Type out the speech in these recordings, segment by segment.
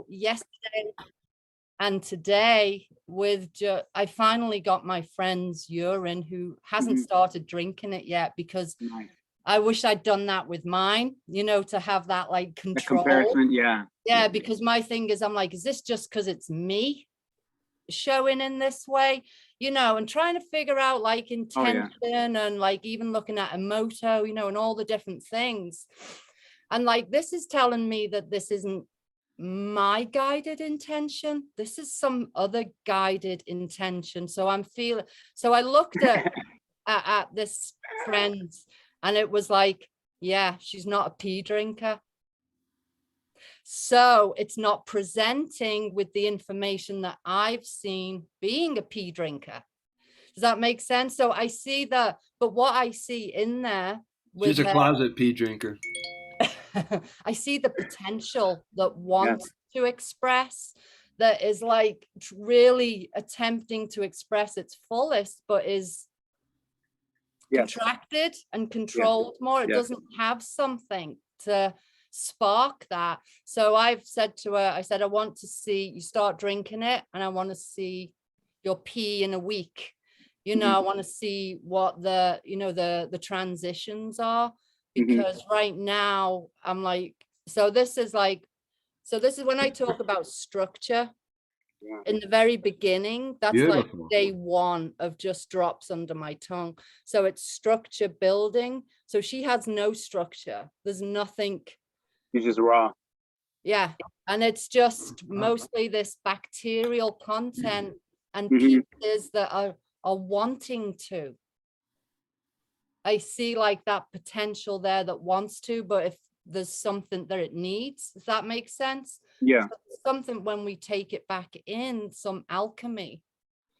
yesterday and today I finally got my friend's urine, who hasn't started drinking it yet, because Nice. I wish I'd done that with mine, to have that like The control. comparison, yeah. Yeah, because my thing is, I'm like, is this just because it's me showing in this way, and trying to figure out like intention and like even looking at emoto, and all the different things. And like, this is telling me that this isn't my guided intention. This is some other guided intention. So I looked at this friend, and it was like, yeah, she's not a pee drinker. So it's not presenting with the information that I've seen being a pee drinker. Does that make sense? So I see that, but what I see in there with She's a closet pee drinker. I see the potential that wants to express, that is like really attempting to express its fullest, but is contracted and controlled more. It doesn't have something to spark that. So I've said to her, I said, I want to see you start drinking it, and I want to see your pee in a week. I want to see what the transitions are, because right now I'm like, this is when I talk about structure. In the very beginning, that's like day one of just drops under my tongue. So it's structure building. So she has no structure. There's nothing. It's just raw. Yeah. And it's just mostly this bacterial content and pieces that are wanting to. I see like that potential there that wants to, but if there's something that it needs, if that makes sense. Yeah. So something when we take it back in, some alchemy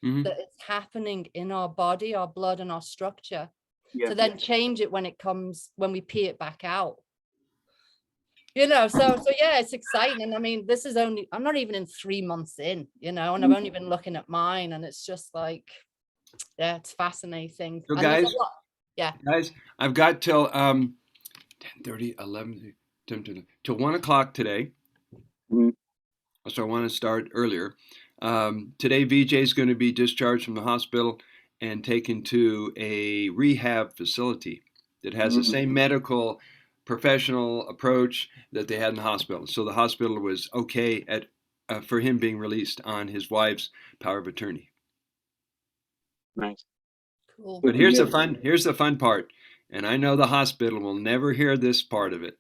that is happening in our body, our blood, and our structure, to then change it when we pee it back out. So yeah, it's exciting. I mean, I'm not even in 3 months in, and I've only been looking at mine, and it's just like, yeah, it's fascinating. So and guys, I've got till 10:30, 11, 10, till 1 o'clock today. So I want to start earlier. Today, VJ is going to be discharged from the hospital and taken to a rehab facility that has the same medical professional approach that they had in the hospital. So the hospital was okay for him being released on his wife's power of attorney. Nice. Cool. But here's the fun part, and I know the hospital will never hear this part of it.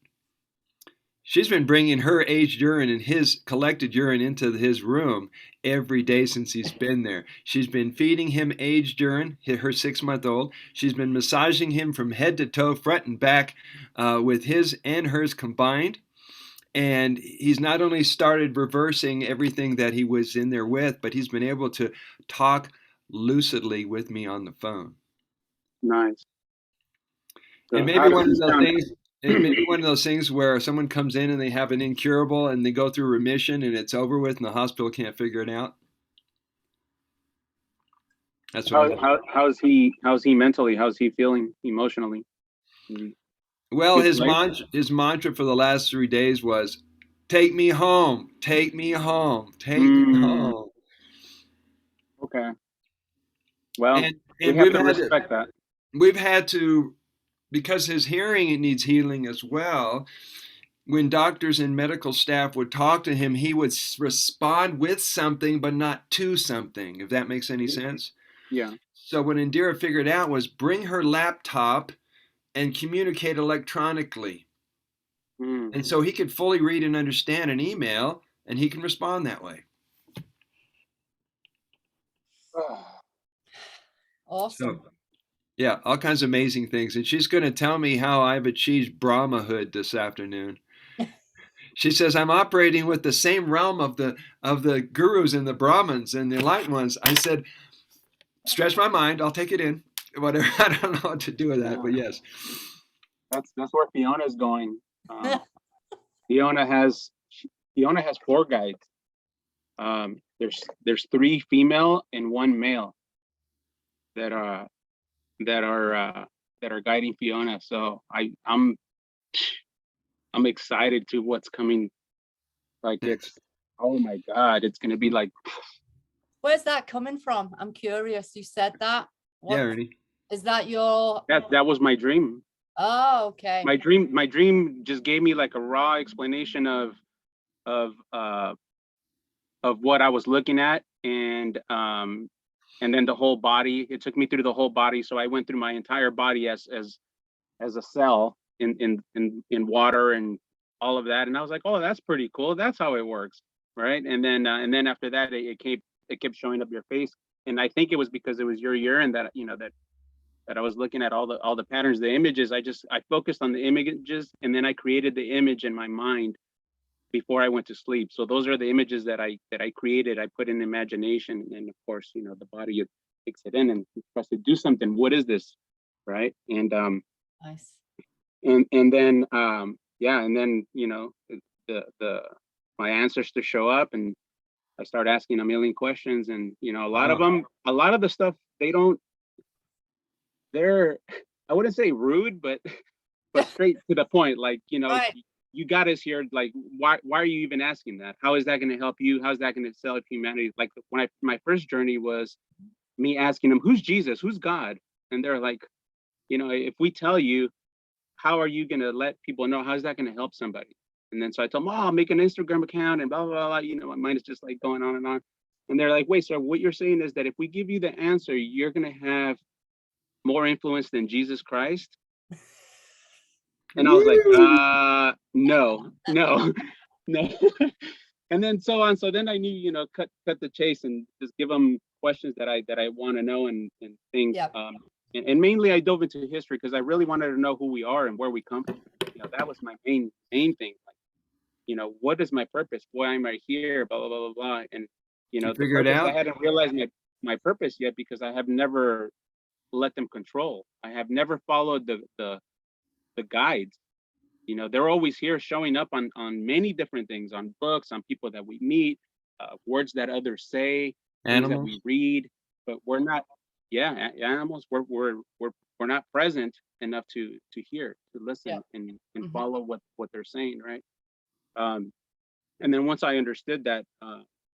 She's been bringing her aged urine and his collected urine into his room every day since he's been there. She's been feeding him aged urine, her 6-month-old. She's been massaging him from head to toe, front and back, with his and hers combined. And he's not only started reversing everything that he was in there with, but he's been able to talk lucidly with me on the phone. Nice. It may be one of those things. It may be one of those things where someone comes in and they have an incurable and they go through remission and it's over with and the hospital can't figure it out. That's what how's he mentally? How's he feeling emotionally? Well, his mantra for the last 3 days was, "Take me home, take me home, take me home." Okay. Well, and we have to respect that. We've had to, because his hearing needs healing as well. When doctors and medical staff would talk to him, he would respond with something, but not to something, if that makes any sense. Yeah. So what Indira figured out was bring her laptop and communicate electronically. And so he could fully read and understand an email, and he can respond that way. Awesome. So, yeah, all kinds of amazing things. And she's going to tell me how I've achieved Brahmahood this afternoon. She says, I'm operating with the same realm of the gurus and the Brahmins and the enlightened ones. I said, stretch my mind. I'll take it in. Whatever. I don't know what to do with that, but yes. That's where Fiona's going. Fiona has 4 guides. There's 3 female and 1 male that are guiding Fiona. So I'm excited to what's coming. Like Oh my God, it's gonna be like Where's that coming from? I'm curious. You said that. What Yeah, Ernie. is that your? that was my dream. Oh, okay. My dream just gave me like a raw explanation of uh of what I was looking at, and then the whole body. It took me through the whole body. So I went through my entire body as a cell in water and all of that. And I was like, oh, that's pretty cool. That's how it works, right? And then after that, it kept showing up your face. And I think it was because it was your urine that that I was looking at all the patterns, the images. I focused on the images, and then I created the image in my mind before I went to sleep. So those are the images that I created. I put in imagination, and of course, the body takes it in and tries to do something. What is this, right? Nice. And then yeah, and then the my answers to show up, and I start asking a million questions, and a lot of them, a lot of the stuff they're I wouldn't say rude, but straight to the point. Like, Right. you got us here. Like, why are you even asking that? How is that going to help you? How's that going to help humanity? Like, when my first journey was me asking them, who's Jesus? Who's God? And they're like, if we tell you, how are you going to let people know? How's that going to help somebody? And then so I told them, oh, I'll make an Instagram account and blah, blah, blah. My mind is just like going on and on. And they're like, wait, sir, what you're saying is that if we give you the answer, you're going to have more influence than Jesus Christ? And I was like, no, no, no. And then so on. So then I knew, cut the chase and just give them questions that I want to know and things. Yep. And mainly I dove into history because I really wanted to know who we are and where we come from. That was my main thing. Like, what is my purpose? Why am I here? Blah, blah, blah, blah, blah. And, You the figure it purpose, I out? hadn't realized my purpose yet because I have never let them control. I have never followed the guides. They're always here showing up on many different things, on books, on people that we meet, words that others say, things that Animals? we read, but we're not, yeah, animals, we're not present enough to hear, to listen, Yep. and Mhm. follow what they're saying, right? And then once I understood that,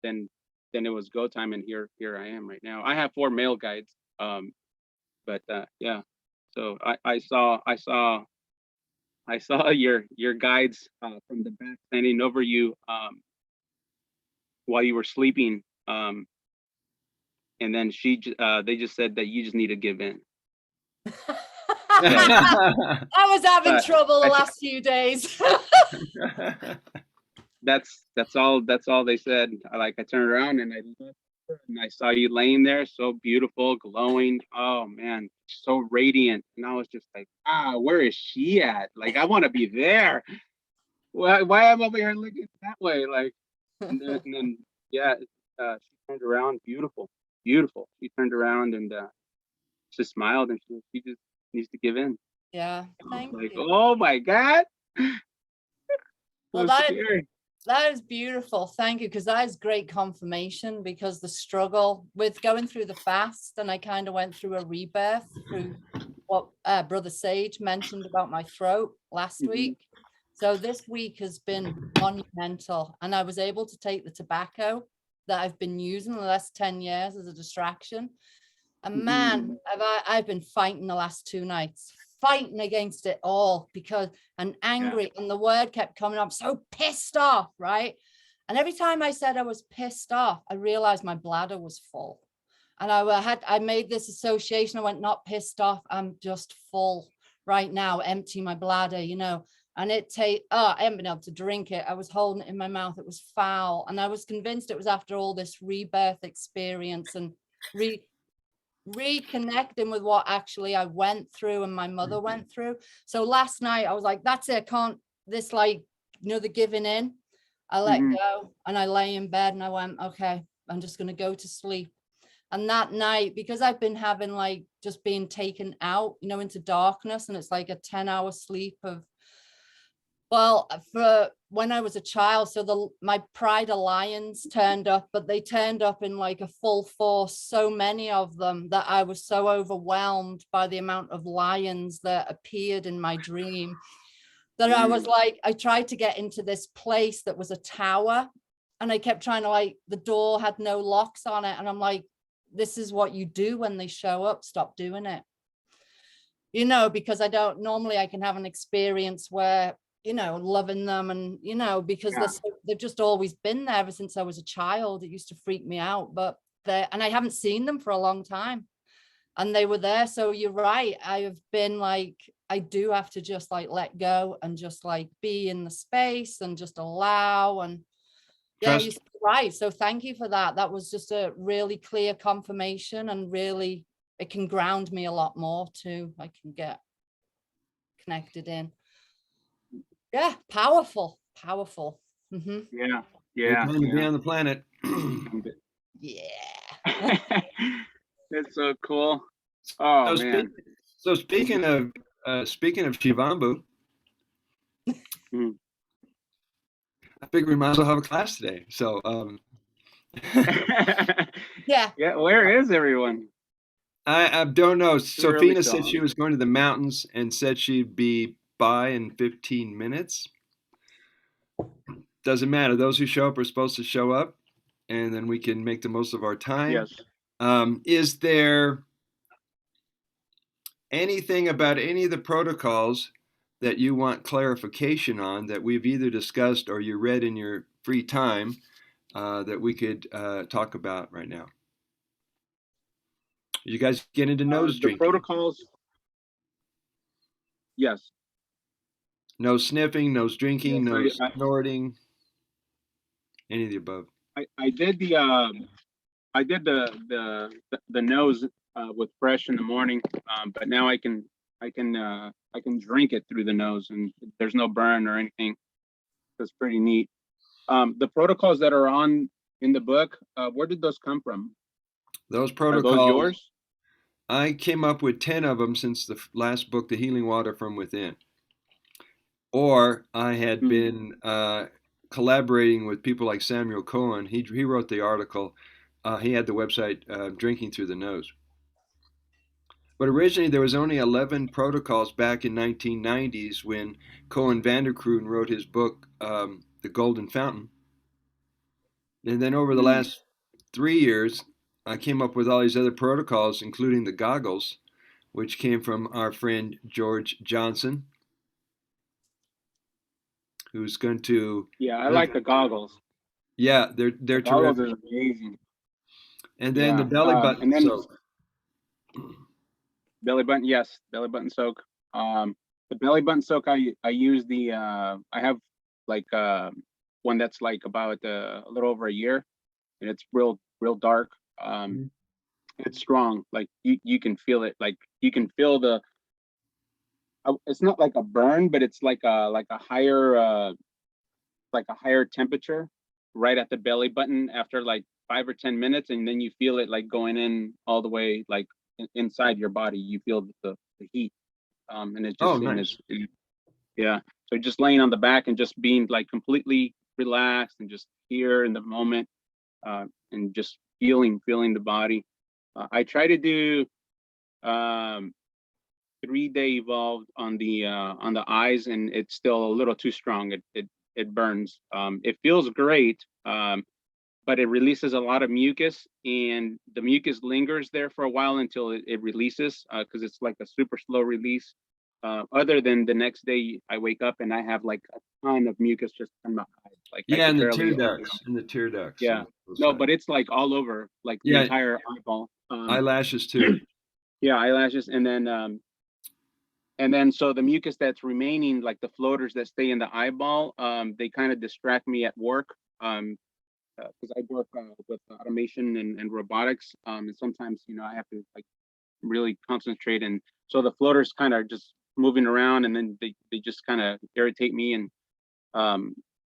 then it was go time, and here I am right now. I have 4 male guides, but yeah, so I saw your guides from the back standing over you while you were sleeping, and then they just said that you just need to give in. I was having But trouble the I- last few days. that's all they said. I turned around and I looked and I saw you laying there, so beautiful, glowing. Oh man, so radiant. And I was just like, where is she at? Like, I want to be there. Why am I over here looking that way? Like, and then yeah, she turned around, beautiful. She turned around and she smiled, and she just needs to give in. Yeah, I was thank like, you. oh my God. Well, So scary. that is beautiful. Thank you, because that is great confirmation, because the struggle with going through the fast, and I kind of went through a rebirth through what Brother Sage mentioned about my throat last Mhm. week. So this week has been monumental, and I was able to take the tobacco that I've been using the last 10 years as a distraction. And man, I've been fighting the last 2 nights, fighting against it all, because I'm angry, and the word kept coming up, so pissed off, right? And every time I said I was pissed off, I realized my bladder was full. And I made this association. I went, not pissed off, I'm just full right now, empty my bladder, and I haven't been able to drink it. I was holding it in my mouth. It was foul. And I was convinced it was after all this rebirth experience and reconnecting with what actually I went through and my mother went through. So last night I was like, that's it. The giving in. I let go, and I lay in bed and I went, okay, I'm just going to go to sleep. And that night, because I've been having just being taken out, into darkness, and it's like a 10-hour sleep for when I was a child. So my pride of lions turned up, but they turned up in a full force, so many of them, that I was so overwhelmed by the amount of lions that appeared in my dream that I was like, I tried to get into this place that was a tower, And I kept trying to, like, the door had no locks on it. And I'm like, this is what you do when they show up. Stop doing it. You know, because I don't normally, I can have an experience where, you know, loving them and, you know, because they've just always been there ever since I was a child. It used to freak me out, but and I haven't seen them for a long time, and they were there. So you're right. I have been like, I do have to just like let go and just like be in the space and just allow. And yeah, you're right. So thank you for that. That was just a really clear confirmation, and really, it can ground me a lot more too. I can get connected in. Yeah, powerful. Yeah. Good time to be on the planet. Yeah. That's so cool. Oh So man. Speaking of Shivambu, Mhm. I figured we might as well have a class today. So Yeah. Yeah, where is everyone? I don't know. Really Sofina said she was going to the mountains and said she'd be by in 15 minutes. Doesn't matter. Those who show up are supposed to show up, and then we can make the most of our time. Yes. Is there anything about any of the protocols that you want clarification on that we've either discussed or you read in your free time that we could talk about right now? You guys get into nose The drinking? protocols. Yes. No sniffing, nose drinking, Yes, no snorting, any of the above. I did the nose with fresh in the morning, but now I can drink it through the nose, and there's no burn or anything. That's pretty neat. The protocols that are in the book, where did those come from? Those Are protocols, those yours? I came up with 10 of them since the last book, The Healing Water from Within. Or I had been collaborating with people like Samuel Cohen. He wrote the article. He had the website Drinking Through the Nose. But originally there was only 11 protocols back in 1990s when Cohen Vanderkroon wrote his book, The Golden Fountain. And then over the last 3 years, I came up with all these other protocols, including the goggles, which came from our friend George Johnson, who's going to. Yeah, I like the goggles. Yeah, they're The terrific. goggles are amazing. And then the belly button and then soak. Belly button, yes, belly button soak. The belly button soak, I use the I have like one that's like about a little over a year, and it's real dark. It's strong. Like you can feel it. Like you can feel the. It's not like a burn, but it's like a higher temperature right at the belly button after like 5 or 10 minutes, and then you feel it like going in all the way like inside your body. You feel the heat, and it just nice. Yeah. So just laying on the back and just being like completely relaxed and just here in the moment, and just feeling the body. I try to do 3-day evolved on the eyes, and it's still a little too strong. It burns. It feels great, but it releases a lot of mucus, and the mucus lingers there for a while until it releases, because it's like a super slow release. Other than the next day, I wake up and I have like a ton of mucus just on my eyes. Like in the tear ducts. In the tear ducts. Yeah. No, but it's like all over, like the entire eyeball. Eyelashes too. Yeah, eyelashes, and then so the mucus that's remaining, like the floaters that stay in the eyeball, they kind of distract me at work. Because I work with automation and robotics, and sometimes I have to like really concentrate, and so the floaters kind of just moving around, and then they just kind of irritate me, and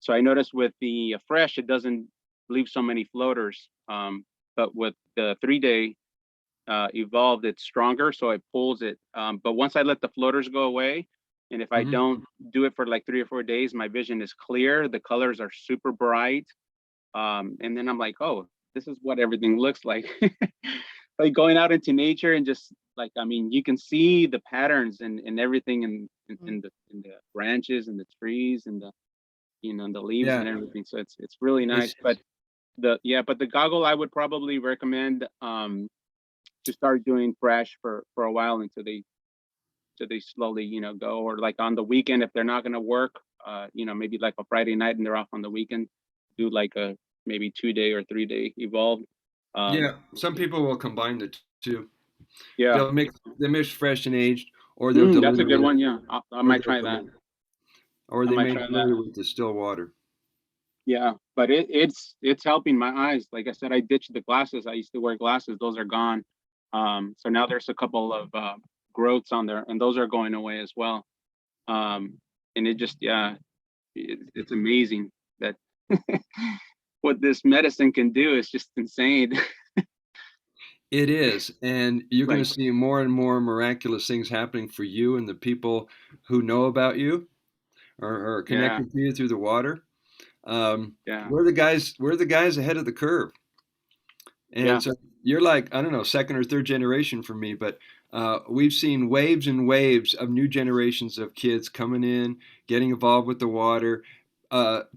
so I noticed with the fresh, it doesn't leave so many floaters, but with the 3-day evolved, it's stronger, so it pulls it. But once I let the floaters go away, and if I don't do it for like 3 or 4 days, my vision is clear. The colors are super bright. And then I'm like, oh, this is what everything looks like. Like going out into nature and just like, I mean, you can see the patterns and everything in the branches and the trees and the leaves Yeah. and everything. So it's really nice. But the goggle I would probably recommend to start doing fresh for a while until they slowly, go, or like on the weekend if they're not going to work, maybe like a Friday night and they're off on the weekend, do like a maybe 2-day or 3-day evolve. Yeah, some people will combine the two. Yeah. They mix fresh and aged, or they'll That's a dilute good it, one. Yeah, I or might they'll try that. dilute, or I they might may try dilute that. it with distilled water. Yeah, but it's helping my eyes. Like I said, I ditched the glasses. I used to wear glasses. Those are gone. So now there's a couple of growths on there, and those are going away as well. And it just, yeah, it's amazing that what this medicine can do is just insane. It is, and you're going Like, to see more and more miraculous things happening for you and the people who know about you or are yeah, connected to you through the water. yeah, We're the guys ahead of the curve. yeah. And so you're like, I don't know, second or third generation for me, but we've seen waves and waves of new generations of kids coming in, getting involved with the water.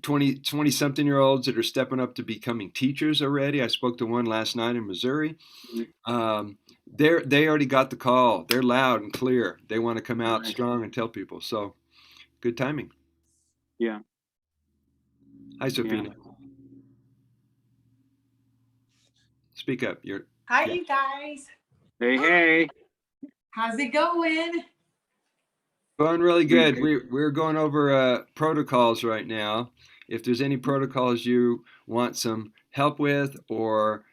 20 something year olds that are stepping up to becoming teachers already. I spoke to one last night in Missouri. Mhm. They already got the call. They're loud and clear. They want to come out Right. strong and tell people. So good timing. Yeah, Hi, yeah. Sophina. Speak up. Hi, Yeah. you guys. Hey, hey. How's it going? Going really We good. We're going over protocols right now. If there's any protocols you want some help with or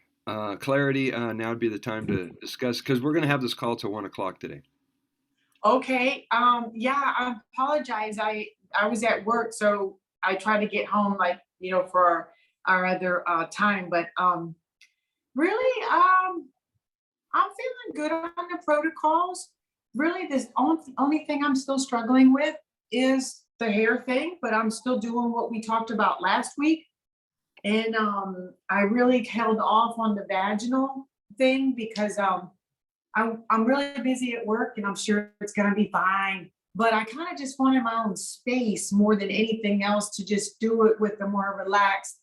clarity, now would be the time to discuss because we're going to have this call till 1 o'clock today. Okay. Yeah, I apologize. I was at work, so I tried to get home for our other time, but really I'm feeling good on the protocols. Really, this only thing I'm still struggling with is the hair thing, but I'm still doing what we talked about last week. And I really held off on the vaginal thing because I'm really busy at work and I'm sure it's gonna be fine. But I kind of just wanted my own space more than anything else to just do it with a more relaxed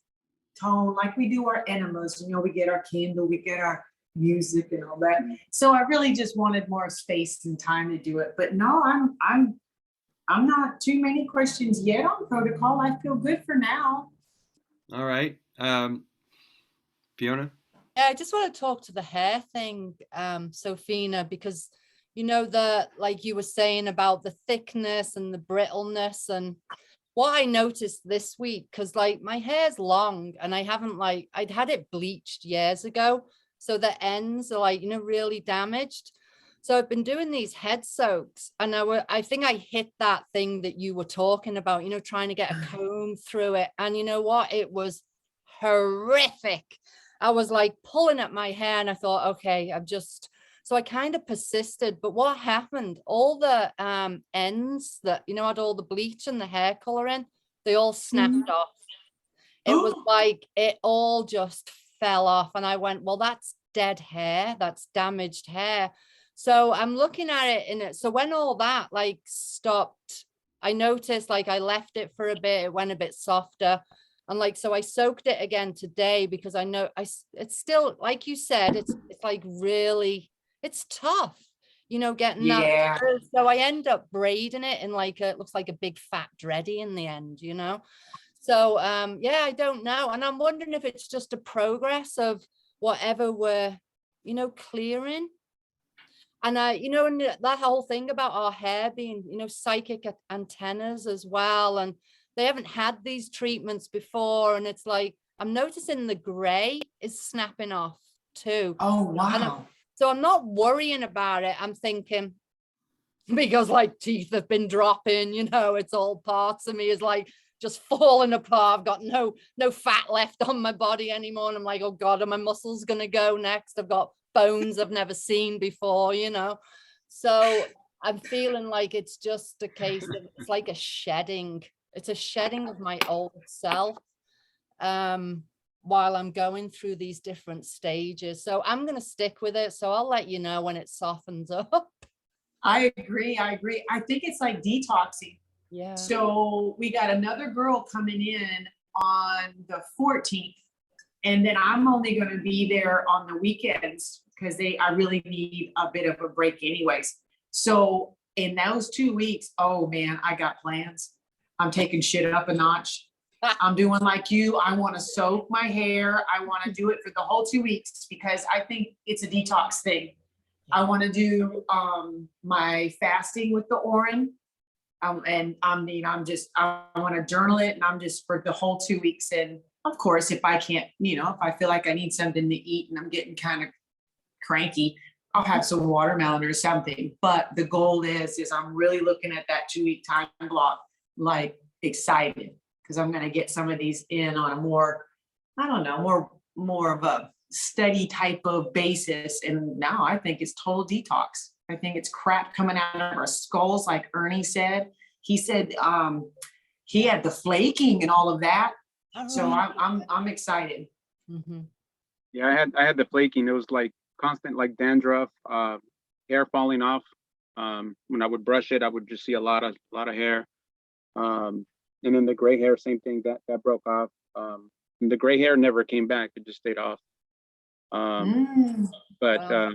tone, like we do our enemas. We get our candle, we get our music and all that. So I really just wanted more space and time to do it. But no, I'm not too many questions yet on protocol. I feel good for now. All right. Fiona? Yeah, I just want to talk to the hair thing, Sophina, because like you were saying about the thickness and the brittleness, and what I noticed this week, because like my hair's long and I haven't I'd had it bleached years ago, so the ends are really damaged. So I've been doing these head soaks, and I think I hit that thing that you were talking about, trying to get a comb through it, and you know what, it was horrific. I was like pulling at my hair and I thought, okay, so I kind of persisted. But what happened, all the ends that, had all the bleach and the hair coloring, they all snapped off. It was like, it all just fell off. And I went, well, that's dead hair. That's damaged hair. So I'm looking at it so when all that stopped, I noticed I left it for a bit, it went a bit softer. And so I soaked it again today because I know it's still, like you said, it's really, it's tough, getting Yeah. that. So I end up braiding it in it looks like a big fat dready in the end, So yeah, I don't know. And I'm wondering if it's just a progress of whatever we're, clearing. And and that whole thing about our hair being, psychic antennas as well. And they haven't had these treatments before. And it's I'm noticing the gray is snapping off too. Oh, wow. So I'm not worrying about it. I'm thinking, because teeth have been dropping, it's all parts of me is just falling apart. I've got no fat left on my body anymore. And I'm like, oh God, are my muscles going to go next? I've got bones I've never seen before, So I'm feeling like it's just a case of, it's like a shedding. It's a shedding of my old self while I'm going through these different stages. So I'm going to stick with it. So I'll let you know when it softens up. I agree. I think it's like detoxing. Yeah. So we got another girl coming in on the 14th. And then I'm only going to be there on the weekends because I really need a bit of a break anyways. So in those 2 weeks, oh man, I got plans. I'm taking shit up a notch. I'm doing like you. I want to soak my hair. I want to do it for the whole 2 weeks because I think it's a detox thing. I want to do my fasting with the Urine. And I want to journal it, and I'm just for the whole 2 weeks. And of course, if I can't, if I feel like I need something to eat and I'm getting kind of cranky, I'll have some watermelon or something. But the goal is I'm really looking at that 2 week time block, like excited, because I'm going to get some of these in on a more, I don't know, more of a steady type of basis. And now I think it's total detox. I think it's crap coming out of our skulls, like Ernie said. He said he had the flaking and all of that. So I'm excited. Mm-hmm. Yeah, I had the flaking. It was like constant, like dandruff, hair falling off. When I would brush it, I would just see a lot of hair. And then the gray hair, same thing, that broke off. And the gray hair never came back; it just stayed off. But Wow.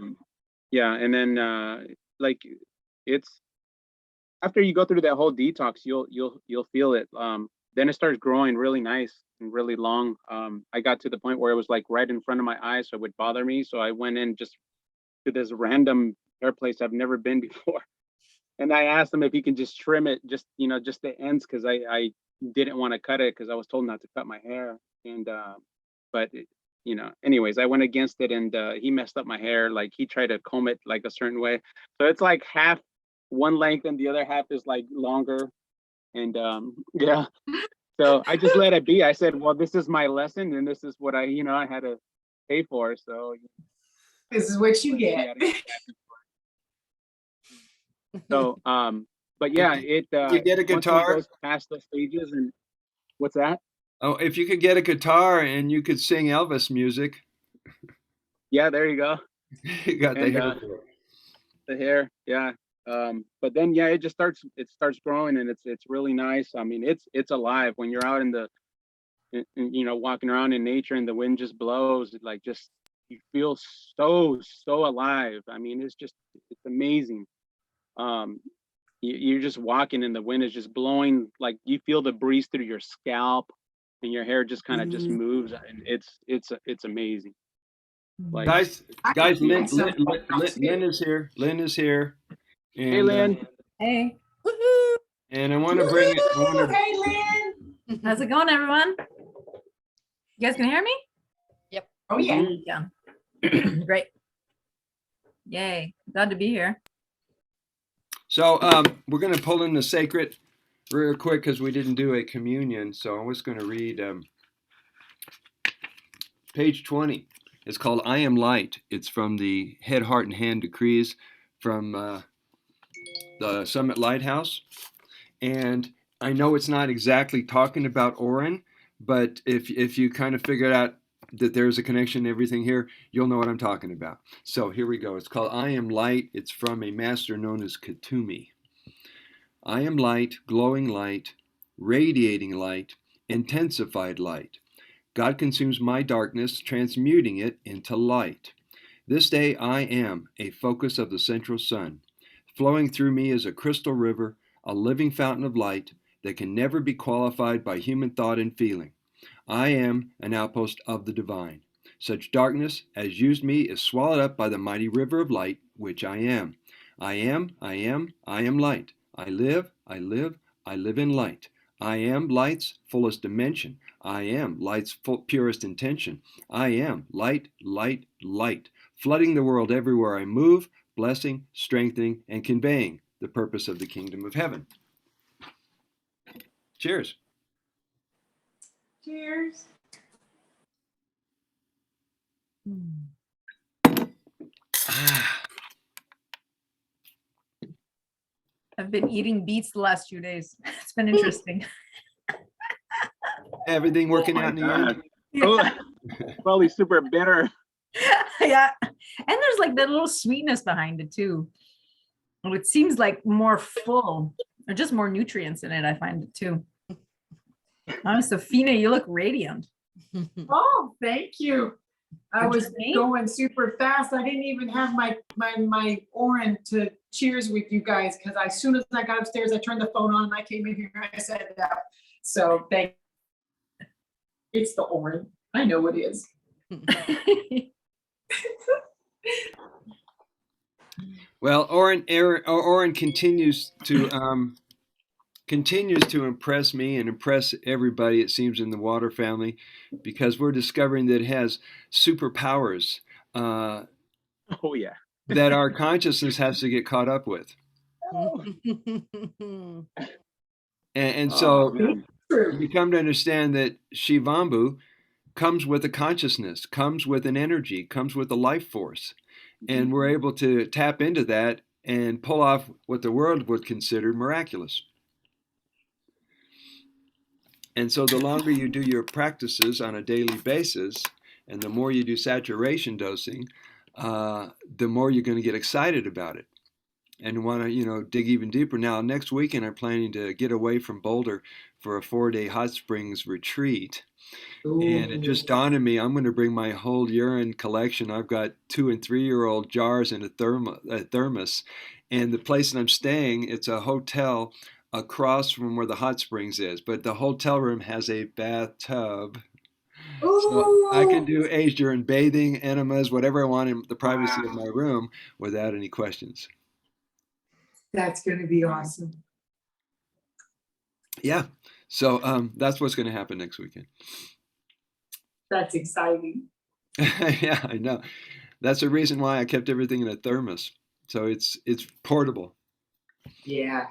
yeah, and then like it's after you go through that whole detox, you'll feel it. Then it starts growing really nice and really long. I got to the point where it was like right in front of my eyes, so it would bother me. So I went in just to this random hair place I've never been before, and I asked him if he can just trim it, just the ends, because I didn't want to cut it because I was told not to cut my hair. And but anyways, I went against it, and he messed up my hair. Like, he tried to comb it like a certain way, so it's like half one length and the other half is like longer. And yeah, so I just let it be. I said, well, this is my lesson, and this is what I had to pay for. So This is what you get. So but yeah, it You get a once he guitar. goes past the stages. And what's that? Oh, if you could get a guitar and you could sing Elvis music. Yeah, there you go. You got the And hair for it. the hair, yeah. But then yeah, it starts growing, and it's really nice. I mean, it's alive when you're out walking around in nature, and the wind just blows. It like just you feel so alive. I mean, it's amazing. You're just walking, and the wind is just blowing, like you feel the breeze through your scalp, and your hair just kind of just moves, and it's amazing. Like, Guys, Lynn Lynn is here. Lynn is here. And, hey, Lynn. Hey, Woohoo! and I want to bring it. Hey, Lynn. how's it going, everyone? You guys can hear me? Oh yeah. Yeah. Great. Yay. Glad to be here. So we're going to pull in the sacred real quick because we didn't do a communion. So I was going to read page 20. It's called I Am Light. It's from the Head, Heart, and Hand Decrees from the Summit Lighthouse. And I know it's not exactly talking about Urine, but if you kind of figure out that there's a connection to everything here, you'll know what I'm talking about. So here we go. It's called I Am Light. It's from a master known as Katumi. I am light, glowing light, radiating light, intensified light. God consumes my darkness, transmuting it into light. This day I am a focus of the central sun. Flowing through me is a crystal river, a living fountain of light that can never be qualified by human thought and feeling. I am an outpost of the divine. Such darkness as used me is swallowed up by the mighty river of light, which I am. I am light. I live in light. I am light's fullest dimension. I am light's purest intention. I am light, light, light, flooding the world everywhere I move, blessing, strengthening, and conveying the purpose of the kingdom of heaven. Cheers. Cheers. I've been eating beets the last few days. It's been interesting. Everything working out in the end? Yeah. Probably super bitter. Yeah. And there's like that little sweetness behind it too. Well, it seems like more full. Or just more nutrients in it, I find it too. Oh, Safina, you look radiant. Oh, thank you. I Good was journey. going super fast. I didn't even have my Urine to cheers with you guys, because as soon as I got upstairs, I turned the phone on and I came in here and I said that. So it's the Urine. I know it is. Well, Oren continues to impress me and impress everybody, it seems, in the water family, because we're discovering that it has superpowers Oh yeah. that our consciousness has to get caught up with. And so man. you come to understand that Shivambu comes with a consciousness, comes with an energy, comes with a life force. And we're able to tap into that and pull off what the world would consider miraculous. And so the longer you do your practices on a daily basis, and the more you do saturation dosing, the more you're going to get excited about it and want to, dig even deeper. Now, next weekend, I'm planning to get away from Boulder for a 4-day hot springs retreat. And it just dawned on me, I'm going to bring my whole urine collection. I've got 2- and 3-year-old jars in a thermos. And the place that I'm staying, it's a hotel across from where the hot springs is. But the hotel room has a bathtub. So I can do aged urine bathing, enemas, whatever I want in the privacy of my room without any questions. That's going to be awesome. Yeah. So that's what's going to happen next weekend. That's exciting. Yeah, I know. That's the reason why I kept everything in a thermos. So it's portable. Yeah.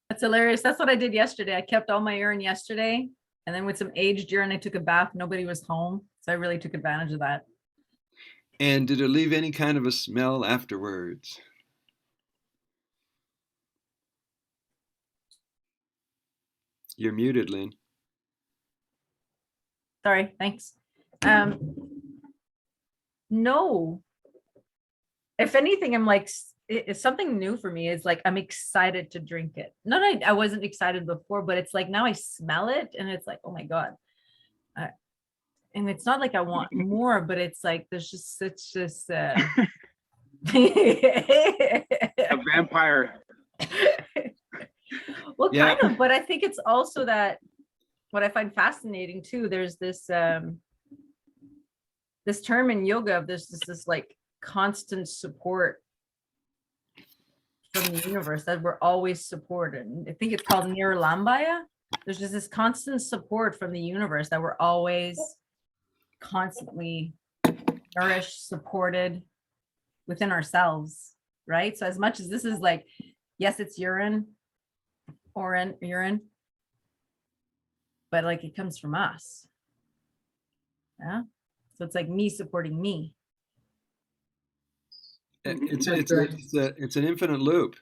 That's hilarious. That's what I did yesterday. I kept all my urine yesterday. And then with some aged urine, I took a bath. Nobody was home. So I really took advantage of that. And did it leave any kind of a smell afterwards? You're muted, Lynn. Sorry, thanks. No. If anything, I'm like, it's something new for me. It's like, I'm excited to drink it. Not I wasn't excited before, but it's like now I smell it and it's like, oh my God. And it's not like I want more, but it's like, there's just, it's just, A vampire. Well, Yeah. kind of, but I think it's also that what I find fascinating too, there's this this term in yoga, there's this like constant support from the universe that we're always supported. I think it's called Nirlambaya. There's just this constant support from the universe that we're always constantly nourished, supported within ourselves, right? So as much as this is like, yes, it's urine, but like it comes from us. Yeah. So it's like me supporting me. It's an infinite loop.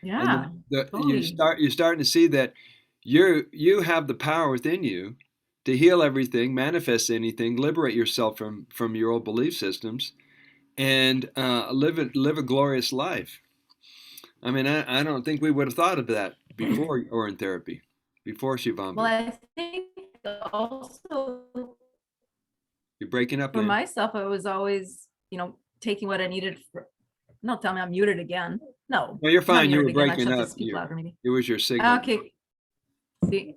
Yeah. And totally. you're starting to see that you have the power within you to heal everything, manifest anything, liberate yourself from your old belief systems, and live a glorious life. I mean, I don't think we would have thought of that before Urine Therapy, before Shivambu. Well, I think also You're breaking up, for Lynn. myself, I was always, taking what I needed. No, tell me I'm muted again. No. No, you're I'm not fine. You were muted again. I breaking just have up. to speak louder, maybe. It was your signal. Okay. See,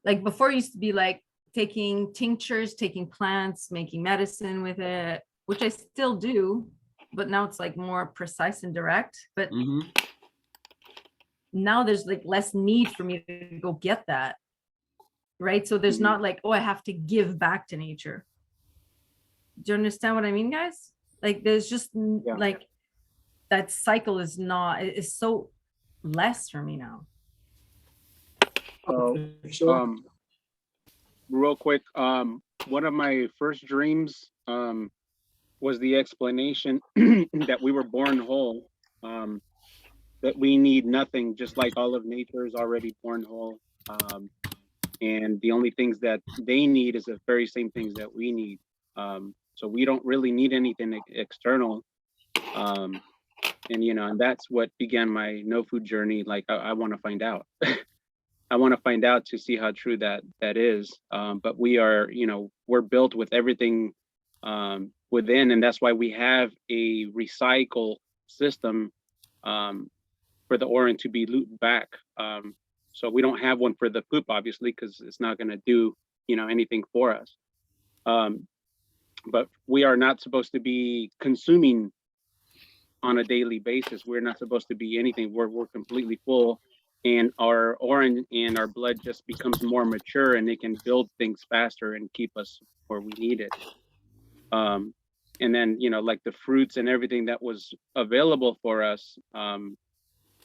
like before, it used to be like taking tinctures, taking plants, making medicine with it, which I still do, but now it's like more precise and direct. But now there's like less need for me to go get that, right? So there's not like, oh, I have to give back to nature. Do you understand what I mean, guys? Like there's just like that cycle is so less for me now. Sure. Real quick, one of my first dreams was the explanation that we were born whole, that we need nothing, just like all of nature is already born whole, and the only things that they need is the very same things that we need. So we don't really need anything external. And that's what began my no food journey. Like I want to find out. I want to find out to see how true that is. But we are, we're built with everything within, and that's why we have a recycle system for the urine to be looped back. So we don't have one for the poop, obviously, because it's not going to do, anything for us. But we are not supposed to be consuming on a daily basis. We're not supposed to be anything. We're completely full, and our urine and our blood just becomes more mature, and it can build things faster and keep us where we need it. And then, like the fruits and everything that was available for us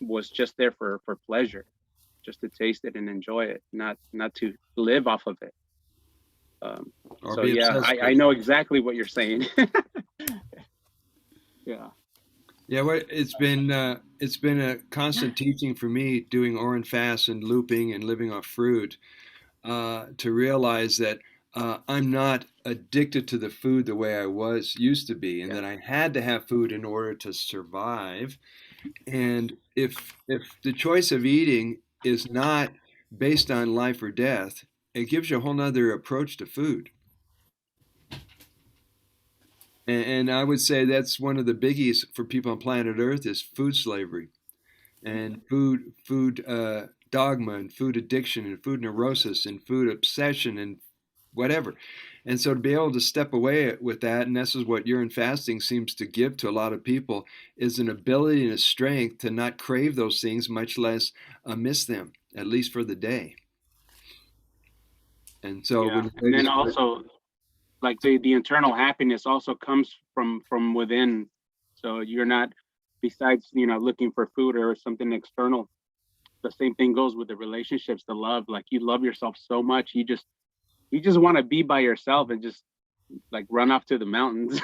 was just there for pleasure, just to taste it and enjoy it, not to live off of it. Or So be yeah, obsessed I with know it. exactly what you're saying. Yeah. Yeah, well, it's been a constant teaching for me doing Orin fast and looping and living off fruit to realize that I'm not addicted to the food the way I was used to be, and Yeah. that I had to have food in order to survive. And if the choice of eating is not based on life or death, it gives you a whole nother approach to food. And I would say that's one of the biggies for people on planet Earth is food slavery and food dogma and food addiction and food neurosis and food obsession and whatever. And so to be able to step away with that, and this is what urine fasting seems to give to a lot of people, is an ability and a strength to not crave those things, much less miss them, at least for the day. And so Yeah. when you And then ladies, also, like the internal happiness also comes from within. So you're not, besides looking for food or something external, the same thing goes with the relationships, the love. Like you love yourself so much, you just want to be by yourself and just like run off to the mountains.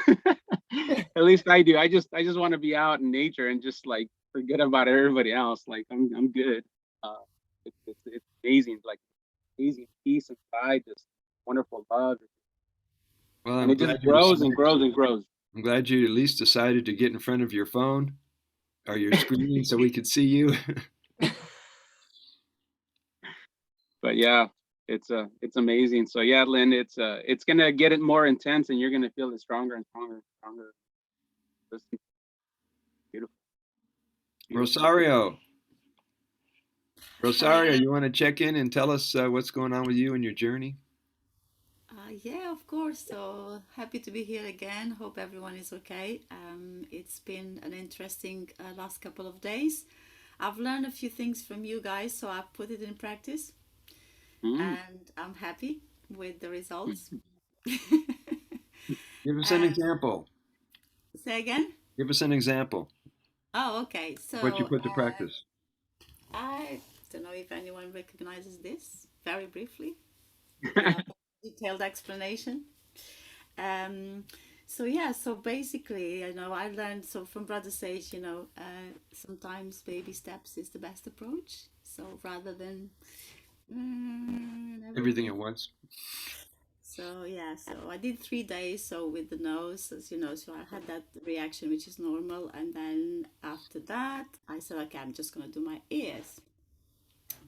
At least I do. I just want to be out in nature and just like forget about everybody else. Like I'm good. It's amazing, like amazing peace inside, this wonderful love, well, and I'm it just glad you grows and decided. grows and grows. I'm glad you at least decided to get in front of your phone or your screen so we could see you. But yeah, it's amazing. So yeah, Lynn, it's gonna get it more intense, and you're gonna feel it stronger and stronger and stronger. This is beautiful, beautiful. Rosario, Rosario, you want to check in and tell us what's going on with you and your journey? Yeah, of course. So happy to be here again. Hope everyone is okay. It's been an interesting last couple of days. I've learned a few things from you guys, so I've put it in practice, Mm. and I'm happy with the results. Give us an um, example. Say again? Give us an example Oh, okay. of what you So put to practice. I don't know if anyone recognizes this very briefly without a detailed explanation. Um, so yeah, so basically, I learned so from Brother Sage, sometimes baby steps is the best approach. So rather than Everything everything. at once. So yeah, so I did 3 days. So with the nose, as you know, so I had that reaction, which is normal. And then after that, I said, okay, I'm just gonna do my ears.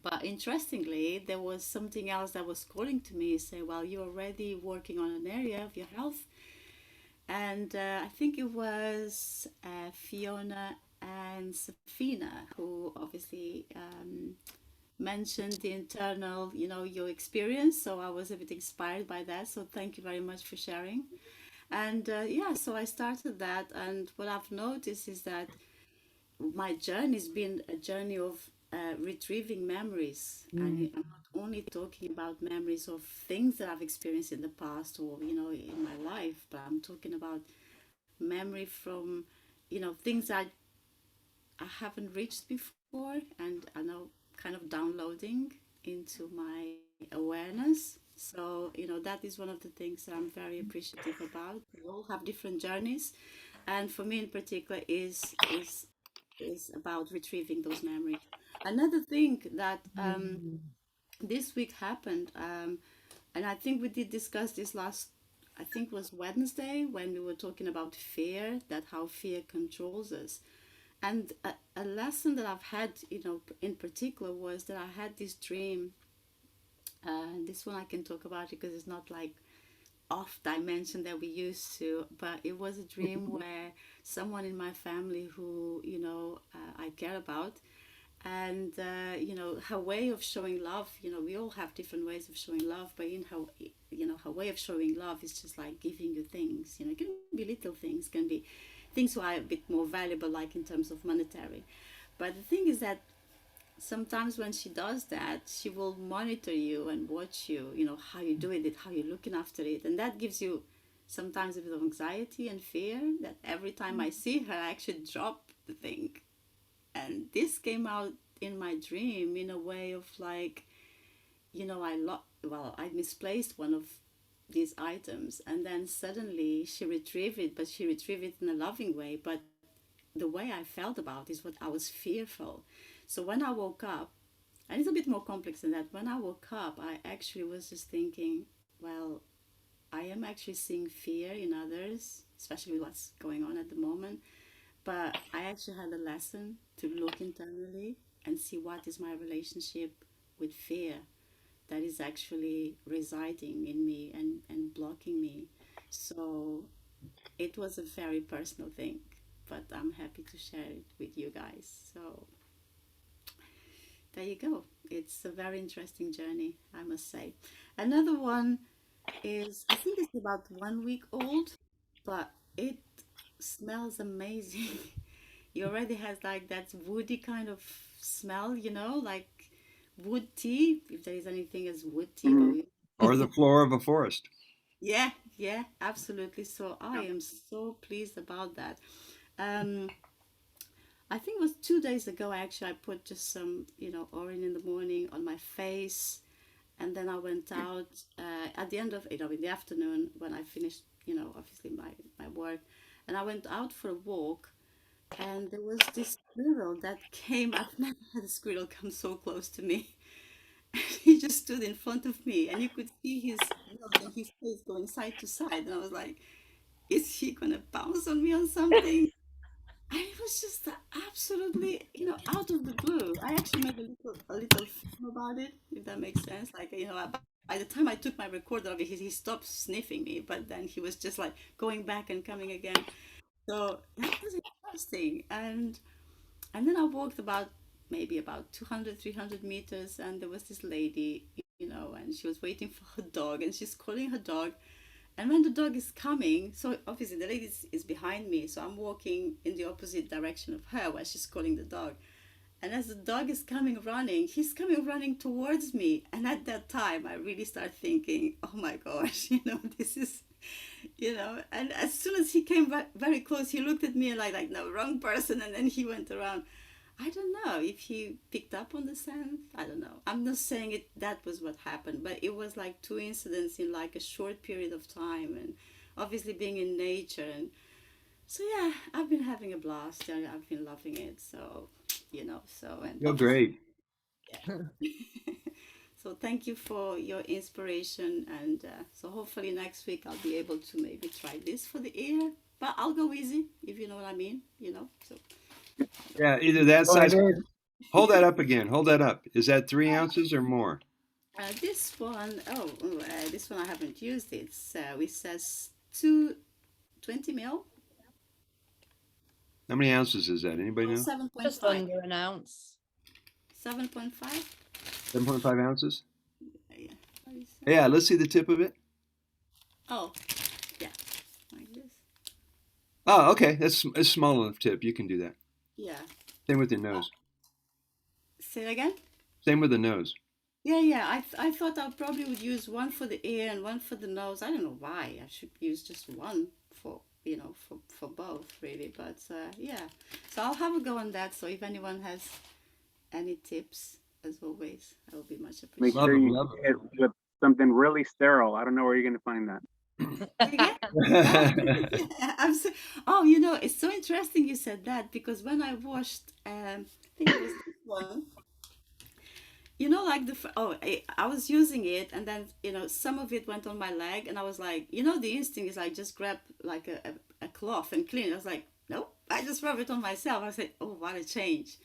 But interestingly, there was something else that was calling to me, say, well, you're already working on an area of your health. And I think it was Fiona and Safina who obviously mentioned the internal, your experience. So I was a bit inspired by that. So thank you very much for sharing. And yeah, so I started that. And what I've noticed is that my journey has been a journey of retrieving memories. And I'm not only talking about memories of things that I've experienced in the past or, in my life, but I'm talking about memory from, things I haven't reached before, and I know kind of downloading into my awareness. So, that is one of the things that I'm very appreciative about. We all have different journeys, and for me in particular is about retrieving those memories. Another thing that this week happened, and I think we did discuss this last, I think it was Wednesday when we were talking about fear, that how fear controls us. And a lesson that I've had, in particular, was that I had this dream. This one I can talk about because it's not like off dimension that we used to, but it was a dream where someone in my family who, I care about, and her way of showing love, we all have different ways of showing love, but in her, her way of showing love is just like giving you things. It can be little things, can be things who are a bit more valuable, like in terms of monetary. But the thing is that sometimes when she does that, she will monitor you and watch you, how you're doing it, how you're looking after it. And that gives you sometimes a bit of anxiety and fear that every time I see her, I actually drop the thing. And this came out in my dream in a way of like, I misplaced one of these items, and then suddenly she retrieved it, but she retrieved it in a loving way. But the way I felt about it is what I was fearful. So when I woke up, and it's a bit more complex than that, when I woke up, I actually was just thinking, well, I am actually seeing fear in others, especially with what's going on at the moment. But I actually had a lesson to look internally and see what is my relationship with fear that is actually residing in me and blocking me. So it was a very personal thing, but I'm happy to share it with you guys. So there you go. It's a very interesting journey, I must say. Another one is, I think it's about 1 week old, but it smells amazing. It already has like that woody kind of smell, like wood tea, if there is anything as wood tea, but Mhm. we, Or the floor of a forest. yeah, yeah, absolutely. So I am so pleased about that. Um, I think it was 2 days ago, actually, I put just some, orange in the morning on my face. And then I went out at the end of, in the afternoon when I finished, obviously my work. And I went out for a walk. And there was this squirrel that came. I've never had a squirrel come so close to me. He just stood in front of me, and you could see his nose and his face going side to side. And I was like, is he gonna bounce on me on something? And it was just absolutely, out of the blue. I actually made a little film about it, if that makes sense. Like, by the time I took my recorder of it, he stopped sniffing me, but then he was just like going back and coming again. So that was interesting. And then I walked maybe about 200, 300 meters, and there was this lady, and she was waiting for her dog, and she's calling her dog. And when the dog is coming, so obviously the lady is behind me, so I'm walking in the opposite direction of her while she's calling the dog. And as the dog is coming running, he's coming running towards me. And at that time, I really start thinking, oh my gosh, this is, and as soon as he came back very close, he looked at me and like, no, wrong person. And then he went around. I don't know if he picked up on the scent. I don't know. I'm not saying that was what happened, but it was like two incidents in like a short period of time, and obviously being in nature. And so yeah, I've been having a blast. I've been loving it. So, and You're obviously, great. yeah. So thank you for your inspiration, and so hopefully next week I'll be able to maybe try this for the ear, but I'll go easy, if you know what I mean. So. Yeah, either that Go size. ahead. Hold that up again. Hold that up. Is that 3 ounces or more? This one, this one I haven't used. It says 220 mil. How many ounces is that? Anybody know? 7.5. Just under an ounce. 7.5. 7.5 ounces? Yeah. What is that? Yeah, let's see the tip of it. Oh, yeah, like this. Oh, okay. That's a small enough tip. You can do that. Yeah. Same with your nose. Say it again. Same with the nose. Yeah. I thought I probably would use one for the ear and one for the nose. I don't know why. I should use just one for for both really. But yeah. So I'll have a go on that. So if anyone has any tips, as always, I will be much Make appreciated. Love sure 'em, you love get it with something really sterile. I don't know where you're gonna find that. Again? Oh, 'em. yeah, oh, it's so interesting you said that because when I washed, I think it was this one. Like I was using it, and then some of it went on my leg, and I was like, the instinct is like just grab like a cloth and clean. I was like, nope, I I just rub it on myself. I said, oh, what a change.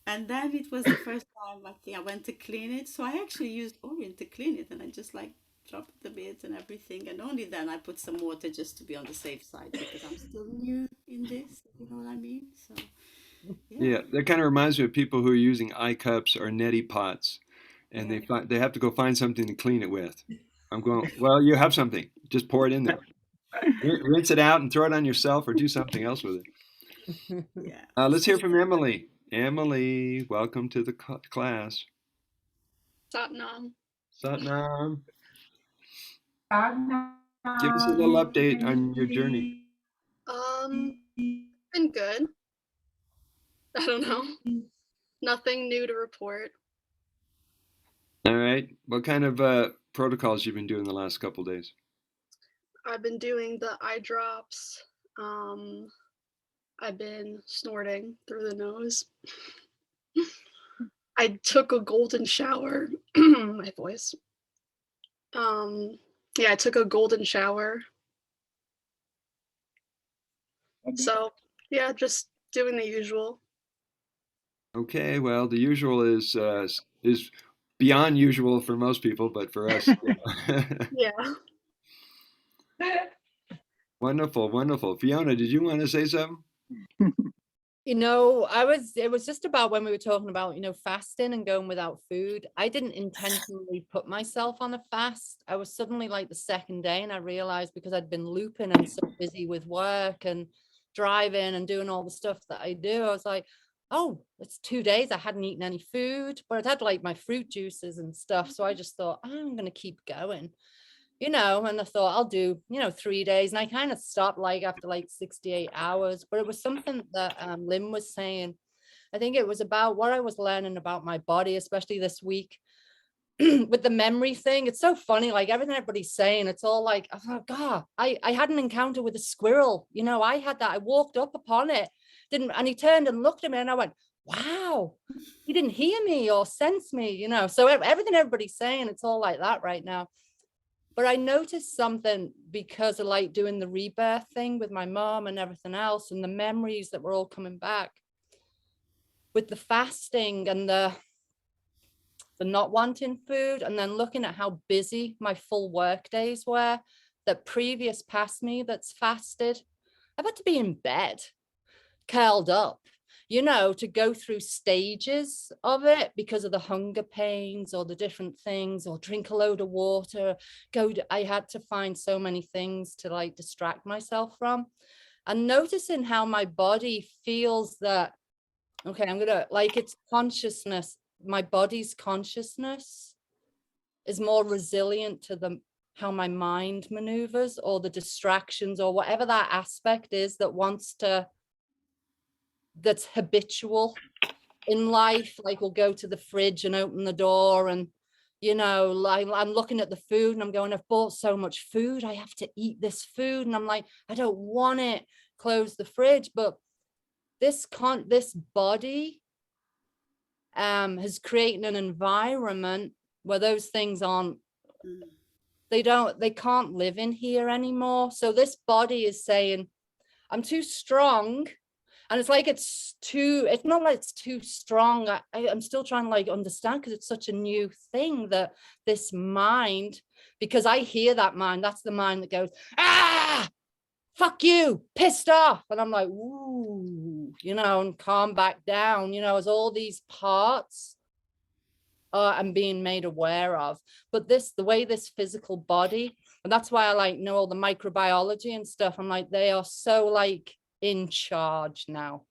And then it was the first time I think I went to clean it. So I actually used Orient to clean it, and I just like dropped the bit and everything. And only then I put some water just to be on the safe side because I'm still new in this, if you know what I mean. So yeah. Yeah, that kind of reminds me of people who are using eye cups or neti pots, and they have to go find something to clean it with. I'm going, well, you have something. Just pour it in there. Rinse it out and throw it on yourself or do something else with it. Yeah. Let's hear from Emily. Emily, welcome to the class. Satnam. Satnam, give us a little update on your journey. Been good. I don't know. Nothing new to report. All right. What kind of protocols you've been doing the last couple of days? I've been doing the eye drops. I've been snorting through the nose. I took a golden shower. My voice. Yeah, I took a golden shower. So yeah, just doing the usual. Okay, well, the usual is beyond usual for most people, but for us, Yeah. wonderful, wonderful. Fiona, did you want to say something? You know, it was just about when we were talking about, you know, fasting and going without food. I didn't intentionally put myself on a fast. I was suddenly like the second day, and I realized because I'd been looping and so busy with work and driving and doing all the stuff that I do, I was like, oh, it's 2 days. I hadn't eaten any food, but I'd had like my fruit juices and stuff. So I just thought, I'm going to keep going. You know, and I thought I'll do, you know, 3 days. And I kind of stopped like after like 68 hours, but it was something that Lynn was saying. I think it was about what I was learning about my body, especially this week with the memory thing. It's so funny, like everything everybody's saying, it's all like, oh God, I had an encounter with a squirrel. You know, I had that. I walked up upon it, and he turned and looked at me and I went, wow, he didn't hear me or sense me, you know. So everything everybody's saying, it's all like that right now. But I noticed something because of like doing the rebirth thing with my mom and everything else, and the memories that were all coming back with the fasting and the not wanting food, and then looking at how busy my full work days were, that previous past me that's fasted, I've had to be in bed, curled up, you know, to go through stages of it because of the hunger pains or the different things, or drink a load of water, I had to find so many things to like distract myself from. And noticing how my body feels that, okay, I'm gonna, like, it's consciousness, my body's consciousness is more resilient to how my mind maneuvers or the distractions or whatever that aspect is that wants to, that's habitual in life. Like we'll go to the fridge and open the door, and you know, like I'm looking at the food and I'm going, I've bought so much food, I have to eat this food, and I'm like, I don't want it, close the fridge. But this body has created an environment where those things aren't, they can't live in here anymore. So this body is saying, I'm too strong. And it's like, it's not like it's too strong. I'm still trying to like understand, because it's such a new thing that this mind, because I hear that mind, that's the mind that goes, ah, fuck you, pissed off. And I'm like, ooh, you know, and calm back down, you know, as all these parts I'm being made aware of. But the way this physical body, and that's why I like know all the microbiology and stuff, I'm like, they are so like in charge now.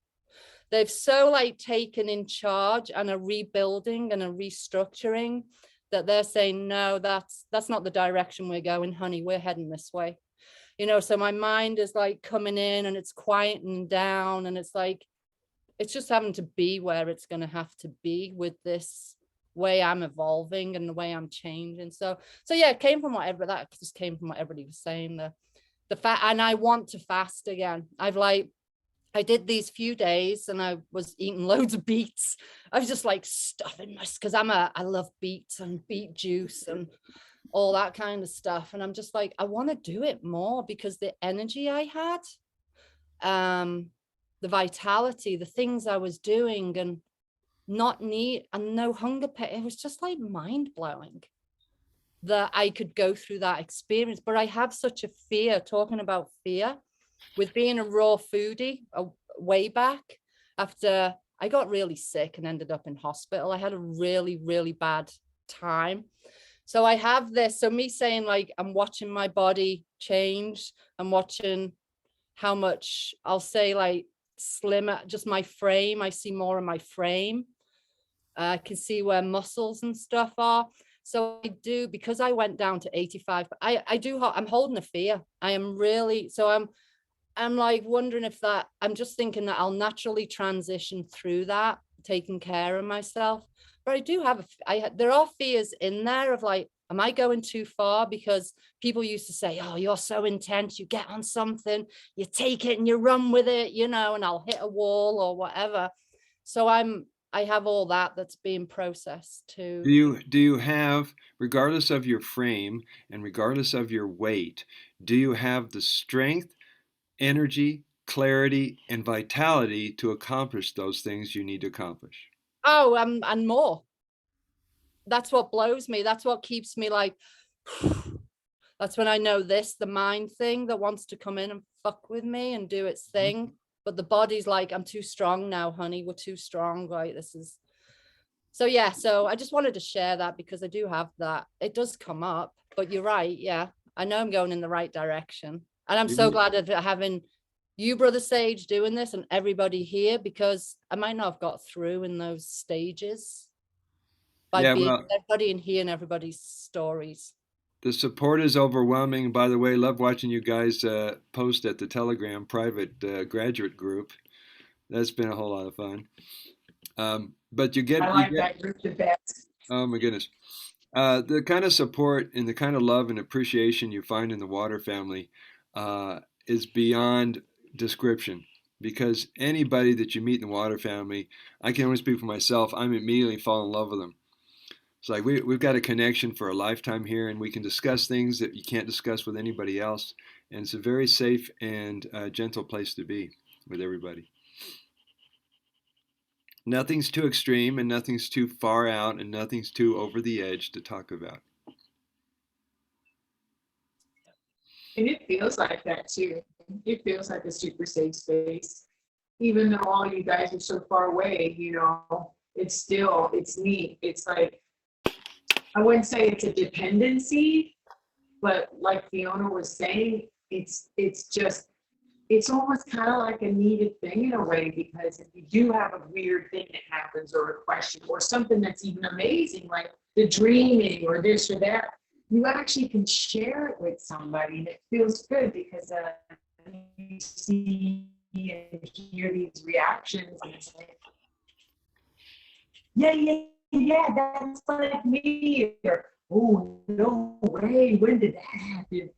They've so like taken in charge and are rebuilding and a restructuring, that they're saying, no, that's not the direction we're going, honey, we're heading this way. You know, so my mind is like coming in and it's quieting down, and it's like, it's just having to be where it's going to have to be with this way I'm evolving and the way I'm changing. So yeah, it came from that just came from what everybody was saying, the fat. And I want to fast again. I did these few days and I was eating loads of beets. I was just like stuffing my, because I love beets and beet juice and all that kind of stuff. And I'm just like, I want to do it more, because the energy I had the vitality, the things I was doing, and not need and no hunger pain. It was just like mind blowing that I could go through that experience. But I have such a fear, talking about fear, with being a raw foodie way back after I got really sick and ended up in hospital. I had a really, really bad time. So I have this, so me saying like, I'm watching my body change. I'm watching how much, I'll say like slimmer, just my frame. I see more of my frame. I can see where muscles and stuff are. So I do, because I went down to 85, I'm holding a fear. I am really, so I'm like wondering if that, I'm just thinking that I'll naturally transition through that, taking care of myself. But I do have, there are fears in there of like, am I going too far? Because people used to say, oh, you're so intense, you get on something, you take it and you run with it, you know, and I'll hit a wall or whatever. So I have all that that's being processed too. Do you have, regardless of your frame and regardless of your weight, do you have the strength, energy, clarity, and vitality to accomplish those things you need to accomplish? Oh, and more. That's what blows me. That's what keeps me like, that's when I know this, the mind thing that wants to come in and fuck with me and do its thing. But the body's like, I'm too strong now, honey. We're too strong. Right. This is, so yeah. So I just wanted to share that because I do have that. It does come up, but you're right. Yeah. I know I'm going in the right direction. And I'm so glad of having you, Brother Sage, doing this and everybody here, because I might not have got through in those stages by being everybody and hearing everybody's stories. The support is overwhelming. By the way, love watching you guys post at the Telegram private graduate group. That's been a whole lot of fun. But you get, that group the best. Oh my goodness. The kind of support and the kind of love and appreciation you find in the water family is beyond description. Because anybody that you meet in the water family, I can only speak for myself, I'm immediately fall in love with them. It's like we've got a connection for a lifetime here, and we can discuss things that you can't discuss with anybody else. And it's a very safe and gentle place to be with everybody. Nothing's too extreme, and nothing's too far out, and nothing's too over the edge to talk about. And it feels like that too. It feels like a super safe space. Even though all you guys are so far away, you know, it's neat. It's like, I wouldn't say it's a dependency, but like Fiona was saying, it's almost kind of like a needed thing in a way, because if you do have a weird thing that happens or a question or something that's even amazing, like the dreaming or this or that, you actually can share it with somebody and it feels good because you see and hear these reactions and it's like, yeah, that's like me. Or, oh, no way, when did that happen?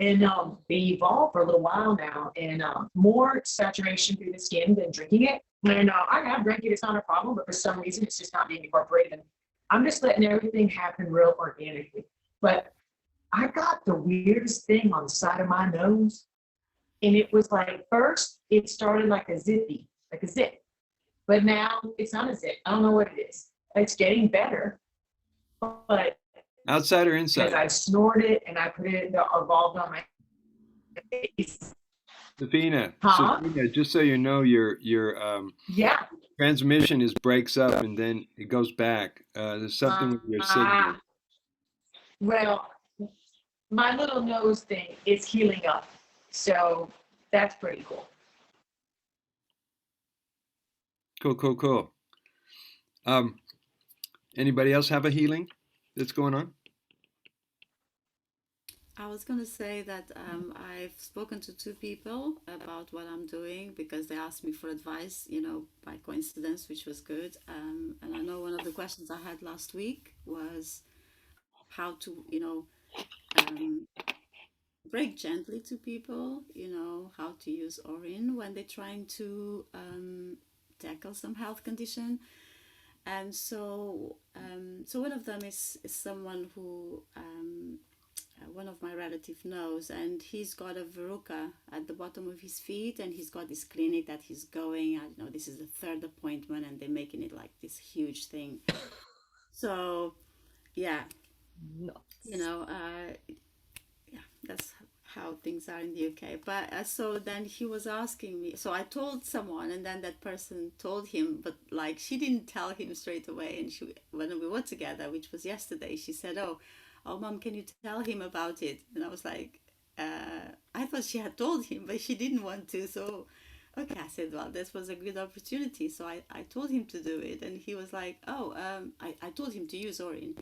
And they evolve for a little while now, and more saturation through the skin than drinking it. And I have drank it, it's not a problem, but for some reason it's just not being incorporated. And I'm just letting everything happen real organically. But I got the weirdest thing on the side of my nose. And it was like, first, it started like a zip. But now it's not a zip. I don't know what it is. It's getting better. But outside or inside? Because I snorted it and I put it evolved on my face. Safina, just so you know, your transmission breaks up and then it goes back. There's something with your signal. Well, my little nose thing is healing up, so that's pretty cool. Cool. Anybody else have a healing that's going on? I was going to say that I've spoken to 2 people about what I'm doing because they asked me for advice, you know, by coincidence, which was good. And I know one of the questions I had last week was how to, you know, break gently to people, you know, how to use Urine when they're trying to tackle some health condition. And so one of them is someone who one of my relative knows, and he's got a verruca at the bottom of his feet, and he's got this clinic that he's going. I don't know, this is the third appointment, and they're making it like this huge thing. So yeah, you know, yeah, that's how things are in the UK. But so then he was asking me, so I told someone, and then that person told him, but like she didn't tell him straight away. And she, when we were together, which was yesterday, she said, "Oh, mom, can you tell him about it?" And I was like, I thought she had told him, but she didn't want to. So, okay, I said, well, this was a good opportunity. So I told him to do it, and he was like, oh, I told him to use Orin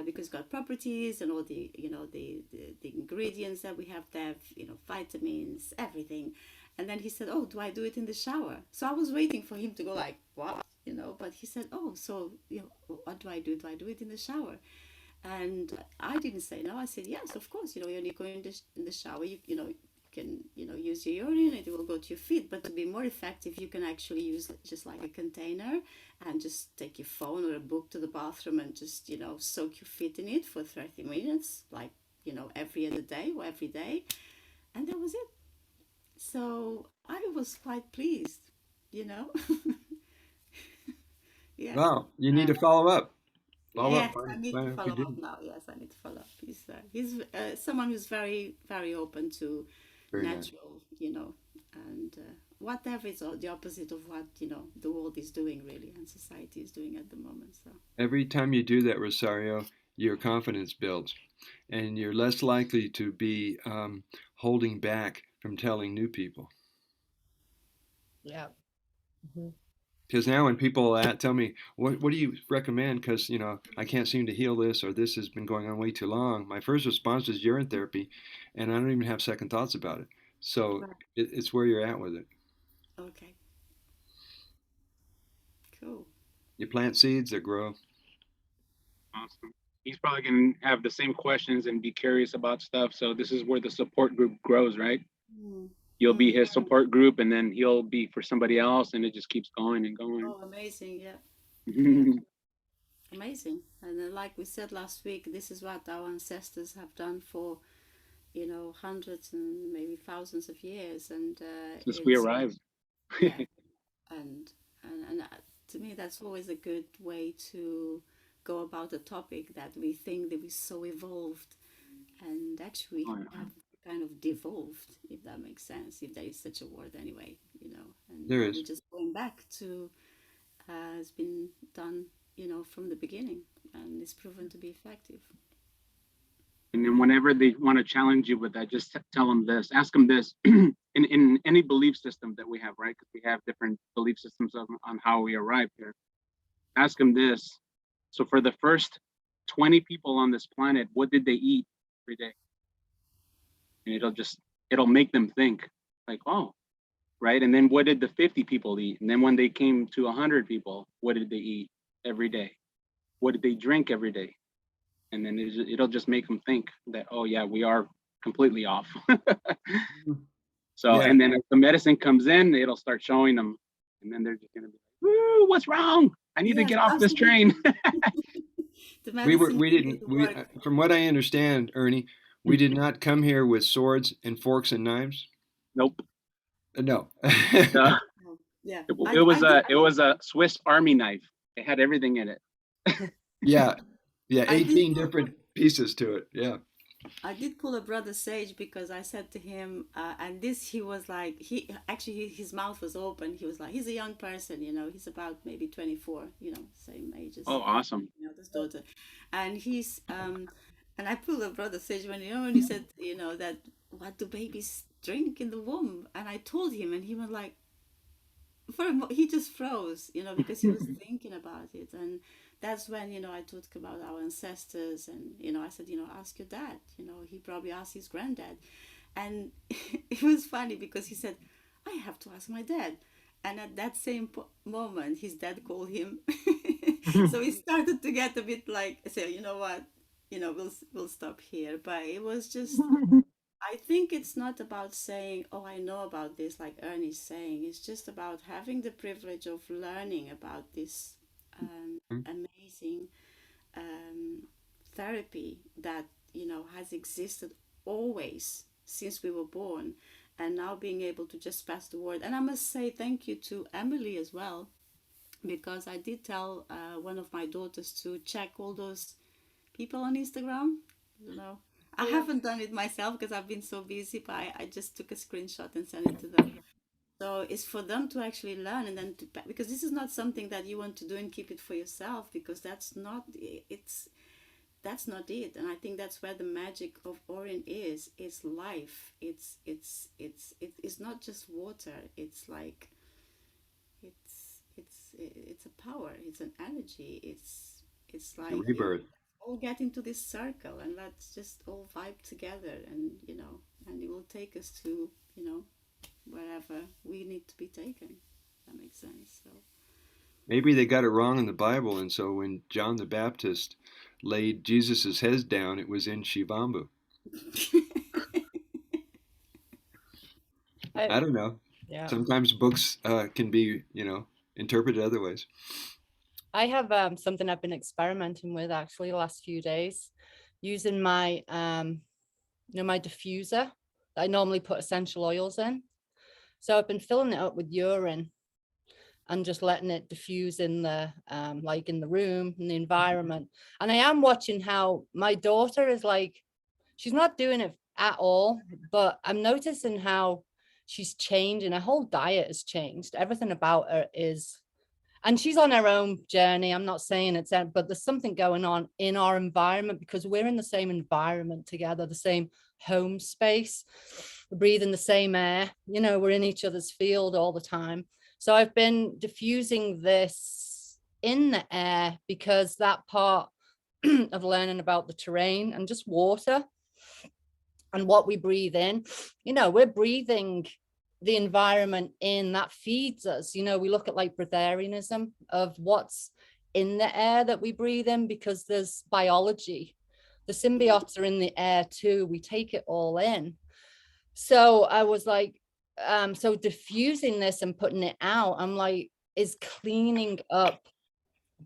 because it's got properties and all the, you know, the ingredients that we have there, you know, vitamins, everything. And then he said, oh, do I do it in the shower? So I was waiting for him to go like, what? You know, but he said, oh, so, you know, what do I do? Do I do it in the shower? And I didn't say no. I said, yes, of course, you know, when you go in the shower, you know, you can, you know, use your urine, it will go to your feet. But to be more effective, you can actually use just like a container and just take your phone or a book to the bathroom and just, you know, soak your feet in it for 30 minutes, like, you know, every other day or every day. And that was it. So I was quite pleased, you know. Yeah. Wow, you need to follow up. Follow up. Yes, I need to Find out if you follow up did. now. Yes, I need to follow up. He's someone who's very, very open to Very nice. natural, you know, and whatever is the opposite of what, you know, the world is doing really and society is doing at the moment. So, Every time you do that, Rosario, your confidence builds, and you're less likely to be holding back from telling new people. Yeah. Mhm. Because now when people tell me, what do you recommend? Because, you know, I can't seem to heal this, or this has been going on way too long. My first response is urine therapy, and I don't even have second thoughts about it. So right. it's where you're at with it. Okay, cool. You plant seeds that grow. Awesome. He's probably going to have the same questions and be curious about stuff. So this is where the support group grows, right? Mm. You'll be Mm. his support group, and then he'll be for somebody else, and it just keeps going and going. Oh, amazing. Yeah, yeah, amazing. And like we said last week, this is what our ancestors have done for, you know, hundreds and maybe thousands of years, and Since we it's arrived. yeah, and to me that's always a good way to go about a topic that we think that we're so evolved, and actually Oh, we yeah. have kind of devolved, if that makes sense, if there is such a word anyway, you know, and There we're is. just going back to has been done, you know, from the beginning, and it's proven to be effective. And then whenever they want to challenge you with that, just tell them this, ask them this in any belief system that we have, right? Because we have different belief systems on how we arrived here. Ask them this. So for the first 20 people on this planet, what did they eat every day? And it'll make them think like, oh, right. And then what did the 50 people eat? And then when they came to 100 people, what did they eat every day? What did they drink every day? And then it'll just make them think that, oh yeah, we are completely off. So, Yeah. and then if the medicine comes in, it'll start showing them, and then they're just gonna be like, "Woo, what's wrong? I need to Yes, get off this absolutely. train." The We were medicine we didn't did we work. from what I understand, Ernie, we did not come here with swords and forks and knives. Nope. No. No. Oh, yeah, It was a Swiss Army knife. It had everything in it. Yeah. Yeah, I did 18 different pieces to it. Yeah. I did pull a brother Sage because I said to him, and this he was like, he actually his mouth was open. He was like, he's a young person, you know, he's about maybe 24, you know, same age as Oh, awesome. you know this daughter, and he's and I pulled a brother Sage when, you know, when he said, you know, that what do babies drink in the womb, and I told him, and he was like, he just froze, you know, because he was thinking about it. And that's when, you know, I talked about our ancestors, and, you know, I said, you know, ask your dad, you know, he probably asked his granddad. And it was funny because he said, I have to ask my dad. And at that same moment, his dad called him. So he started to get a bit like, say, you know what, you know, we'll stop here. But it was just, I think it's not about saying, oh, I know about this, like Ernie's saying. It's just about having the privilege of learning about this amazing um, therapy that, has existed always since we were born, and now being able to just pass the word. And I must say thank you to Emily as well, because I did tell one of my daughters to check all those people on Instagram. I haven't done it myself because I've been so busy, but I just took a screenshot and sent it to them. So it's for them to actually learn, and then because this is not something that you want to do and keep it for yourself, because that's not it. And I think that's where the magic of Orin is. It's life. It's not just water. It's like it's a power. It's an energy. It's like rebirth. all get into this circle, and let's just all vibe together, and and it will take us to wherever we need to be taken. That makes sense. So Maybe they got it wrong in the Bible, and so when John the Baptist laid Jesus's head down, it was in Shivambu. I don't know. Yeah. Sometimes books can be, interpreted other ways. I have something I've been experimenting with actually the last few days, using my my diffuser that I normally put essential oils in. So I've been filling it up with urine and just letting it diffuse in the like in the room, in the environment. And I am watching how my daughter is like, she's not doing it at all, but I'm noticing how she's changing. Her whole diet has changed. Everything about her is, and she's on her own journey. I'm not saying it's, but there's something going on in our environment because we're in the same environment together, the same home space, we're breathing the same air, we're in each other's field all the time. So I've been diffusing this in the air because that part of learning about the terrain and just water and what we breathe in, we're breathing the environment in that feeds us. We look at like breatharianism of what's in the air that we breathe in, because there's biology. The symbiotes are in the air too. We take it all in. So I was like, so diffusing this and putting it out, I'm like, is cleaning up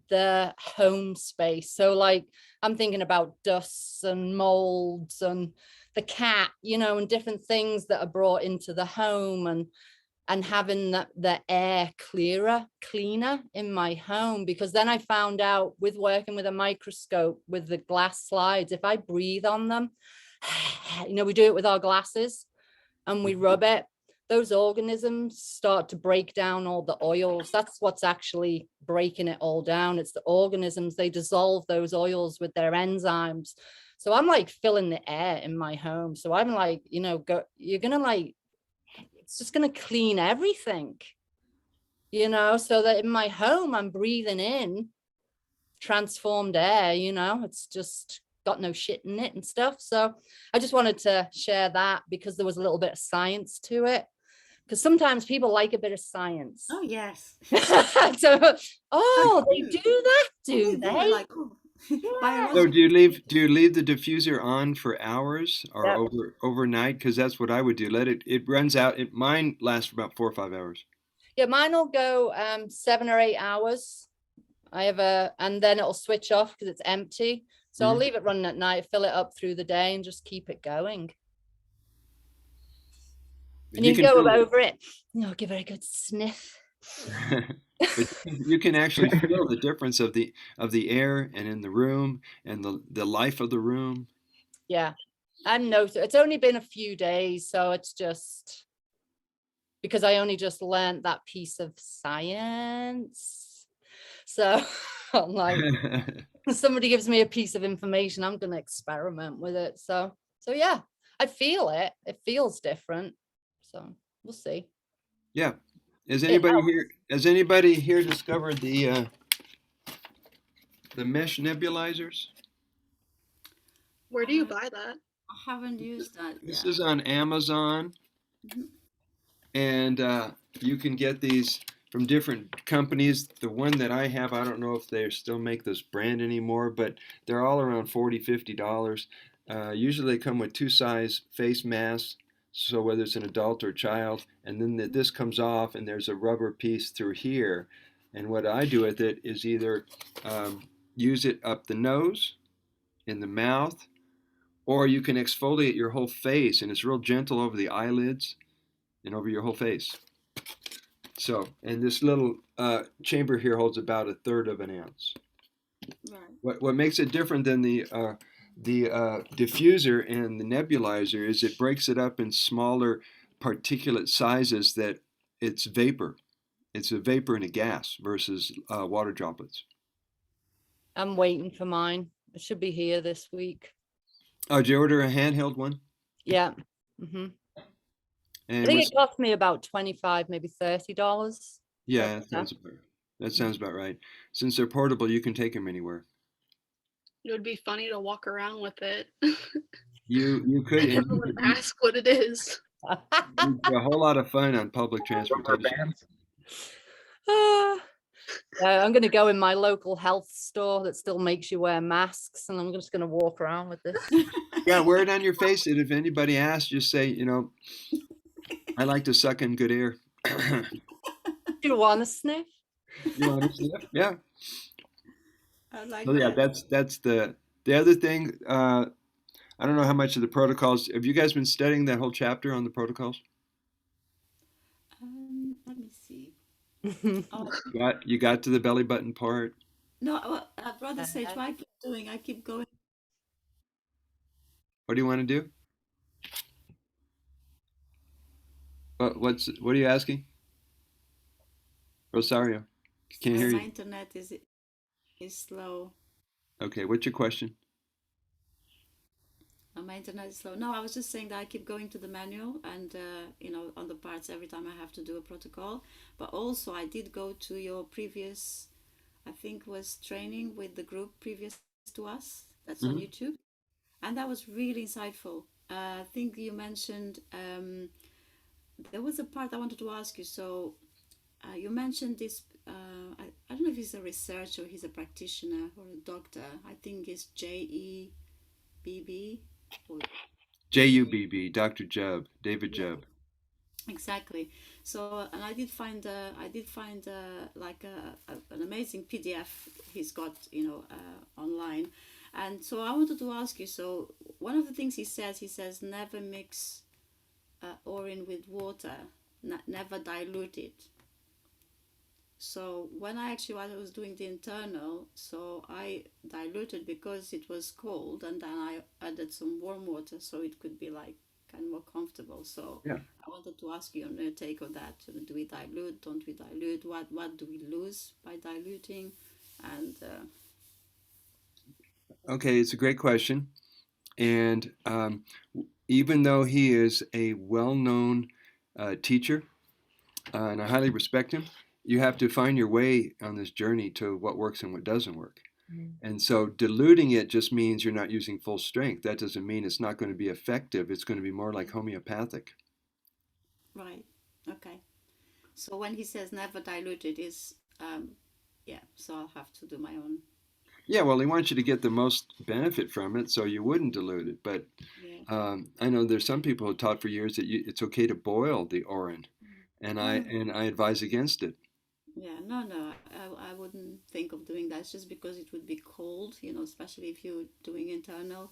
the home space. So like, I'm thinking about dusts and molds and the cat, and different things that are brought into the home, and having the air cleaner in my home. Because then I found out with working with a microscope with the glass slides, if I breathe on them, we do it with our glasses and we rub it, those organisms start to break down all the oils. That's what's actually breaking it all down. It's the organisms. They dissolve those oils with their enzymes. So I'm like filling the air in my home. So I'm like, you're going to like, it's just going to clean everything, so that in my home, I'm breathing in transformed air, it's just got no shit in it and stuff. So I just wanted to share that because there was a little bit of science to it. Because sometimes people like a bit of science. Oh yes. So, they do that, do they? Like, Yeah. So do you leave the diffuser on for hours or overnight? Because that's what I would do. It runs out. Mine lasts for about 4 or 5 hours. Yeah, mine will go 7 or 8 hours. And then it'll switch off because it's empty. So I'll leave it running at night, fill it up through the day, and just keep it going. And you can go over it, give it a good sniff. But you can actually feel the difference of the air and in the room and the life of the room. Yeah, I know. It's only been a few days, so it's just because I only just learned that piece of science. So I'm like, somebody gives me a piece of information, I'm going to experiment with it. So yeah, I feel it. It feels different. So we'll see. Yeah. Has anybody here discovered the mesh nebulizers? Where do you buy that? I haven't used that yet. This is on Amazon. And you can get these from different companies. The one that I have, I don't know if they still make this brand anymore, but they're all around $40, $50. Usually they come with 2 size face masks. So whether it's an adult or child, and then this comes off and there's a rubber piece through here. And what I do with it is either use it up the nose, in the mouth, Or you can exfoliate your whole face, and it's real gentle over the eyelids and over your whole face. So, and this little chamber here holds about 1/3 of an ounce. Right. What makes it different than the diffuser and the nebulizer is it breaks it up in smaller particulate sizes that it's vapor. It's a vapor and a gas versus water droplets. I'm waiting for mine. It should be here this week. Oh, did you order a handheld one? Yeah. Mm-hmm. I And think it cost me about $25, maybe $30. yeah, that sounds about right. Since they're portable, you can take them anywhere. It would be funny to walk around with it. You could, and Everyone ask what it is. it'd be a whole lot of fun on public transportation. I'm going to go in my local health store that still makes you wear masks, and I'm just going to walk around with this. Yeah, wear it on your face, and if anybody asks, just say, I like to suck in good air. Do you want to sniff? You want to sniff? Yeah. I like So yeah, that. that's the other thing. I don't know how much of the protocols. Have you guys been studying that whole chapter on the protocols? Let me see. You got to the belly button part. No, Brother Sage, what I keep doing, I keep going. What do you want to do? What are you asking? Rosario, can't hear My you. internet is slow. Okay, what's your question? My internet is slow. No, I was just saying that I keep going to the manual and on the parts every time I have to do a protocol. But also I did go to your previous, I think was training with the group previous to us. That's on YouTube, and that was really insightful. I think you mentioned there was a part I wanted to ask you. So you mentioned this. I don't know if he's a researcher, he's a practitioner or a doctor. I think it's JEBB. JUBB, Dr. Jubb, David Jubb. Exactly. So, and I did find like an amazing PDF he's got, online. And so I wanted to ask you. So one of the things he says, never mix urine with water, never dilute it. So when I was doing the internal, so I diluted because it was cold, and then I added some warm water so it could be like kind of more comfortable. So yeah. I wanted to ask you on your take on that. Do we dilute? Don't we dilute? What do we lose by diluting? And okay, it's a great question. And even though he is a well-known teacher, and I highly respect him, you have to find your way on this journey to what works and what doesn't work. And so diluting it just means you're not using full strength. That doesn't mean it's not going to be effective. It's going to be more like homeopathic. Right. Okay. So when he says never dilute it is, so I'll have to do my own. Yeah, well, he wants you to get the most benefit from it, so you wouldn't dilute it. But yeah. I know there's some people who taught for years that it's okay to boil the urine, and I advise against it. Yeah, no, I wouldn't think of doing that. It's just because it would be cold, especially if you're doing internal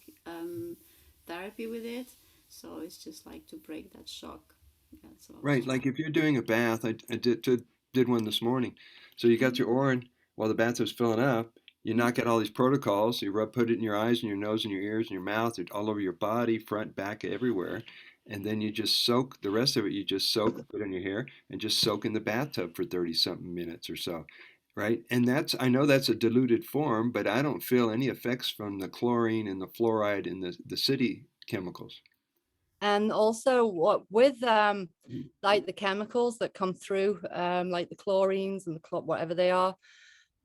therapy with it. So it's just like to break that shock. Yeah, so right, like if you're doing a bath, I did one this morning. So you got your urine while the bath was filling up. You knock out all these protocols. You put it in your eyes and your nose and your ears and your mouth, all over your body, front, back, everywhere. And then you just soak the rest of it. You just soak, put in your hair, and just soak in the bathtub for 30-something minutes or so, right? And I know that's a diluted form, but I don't feel any effects from the chlorine and the fluoride and the city chemicals. And also with like the chemicals that come through, like the chlorines and whatever they are,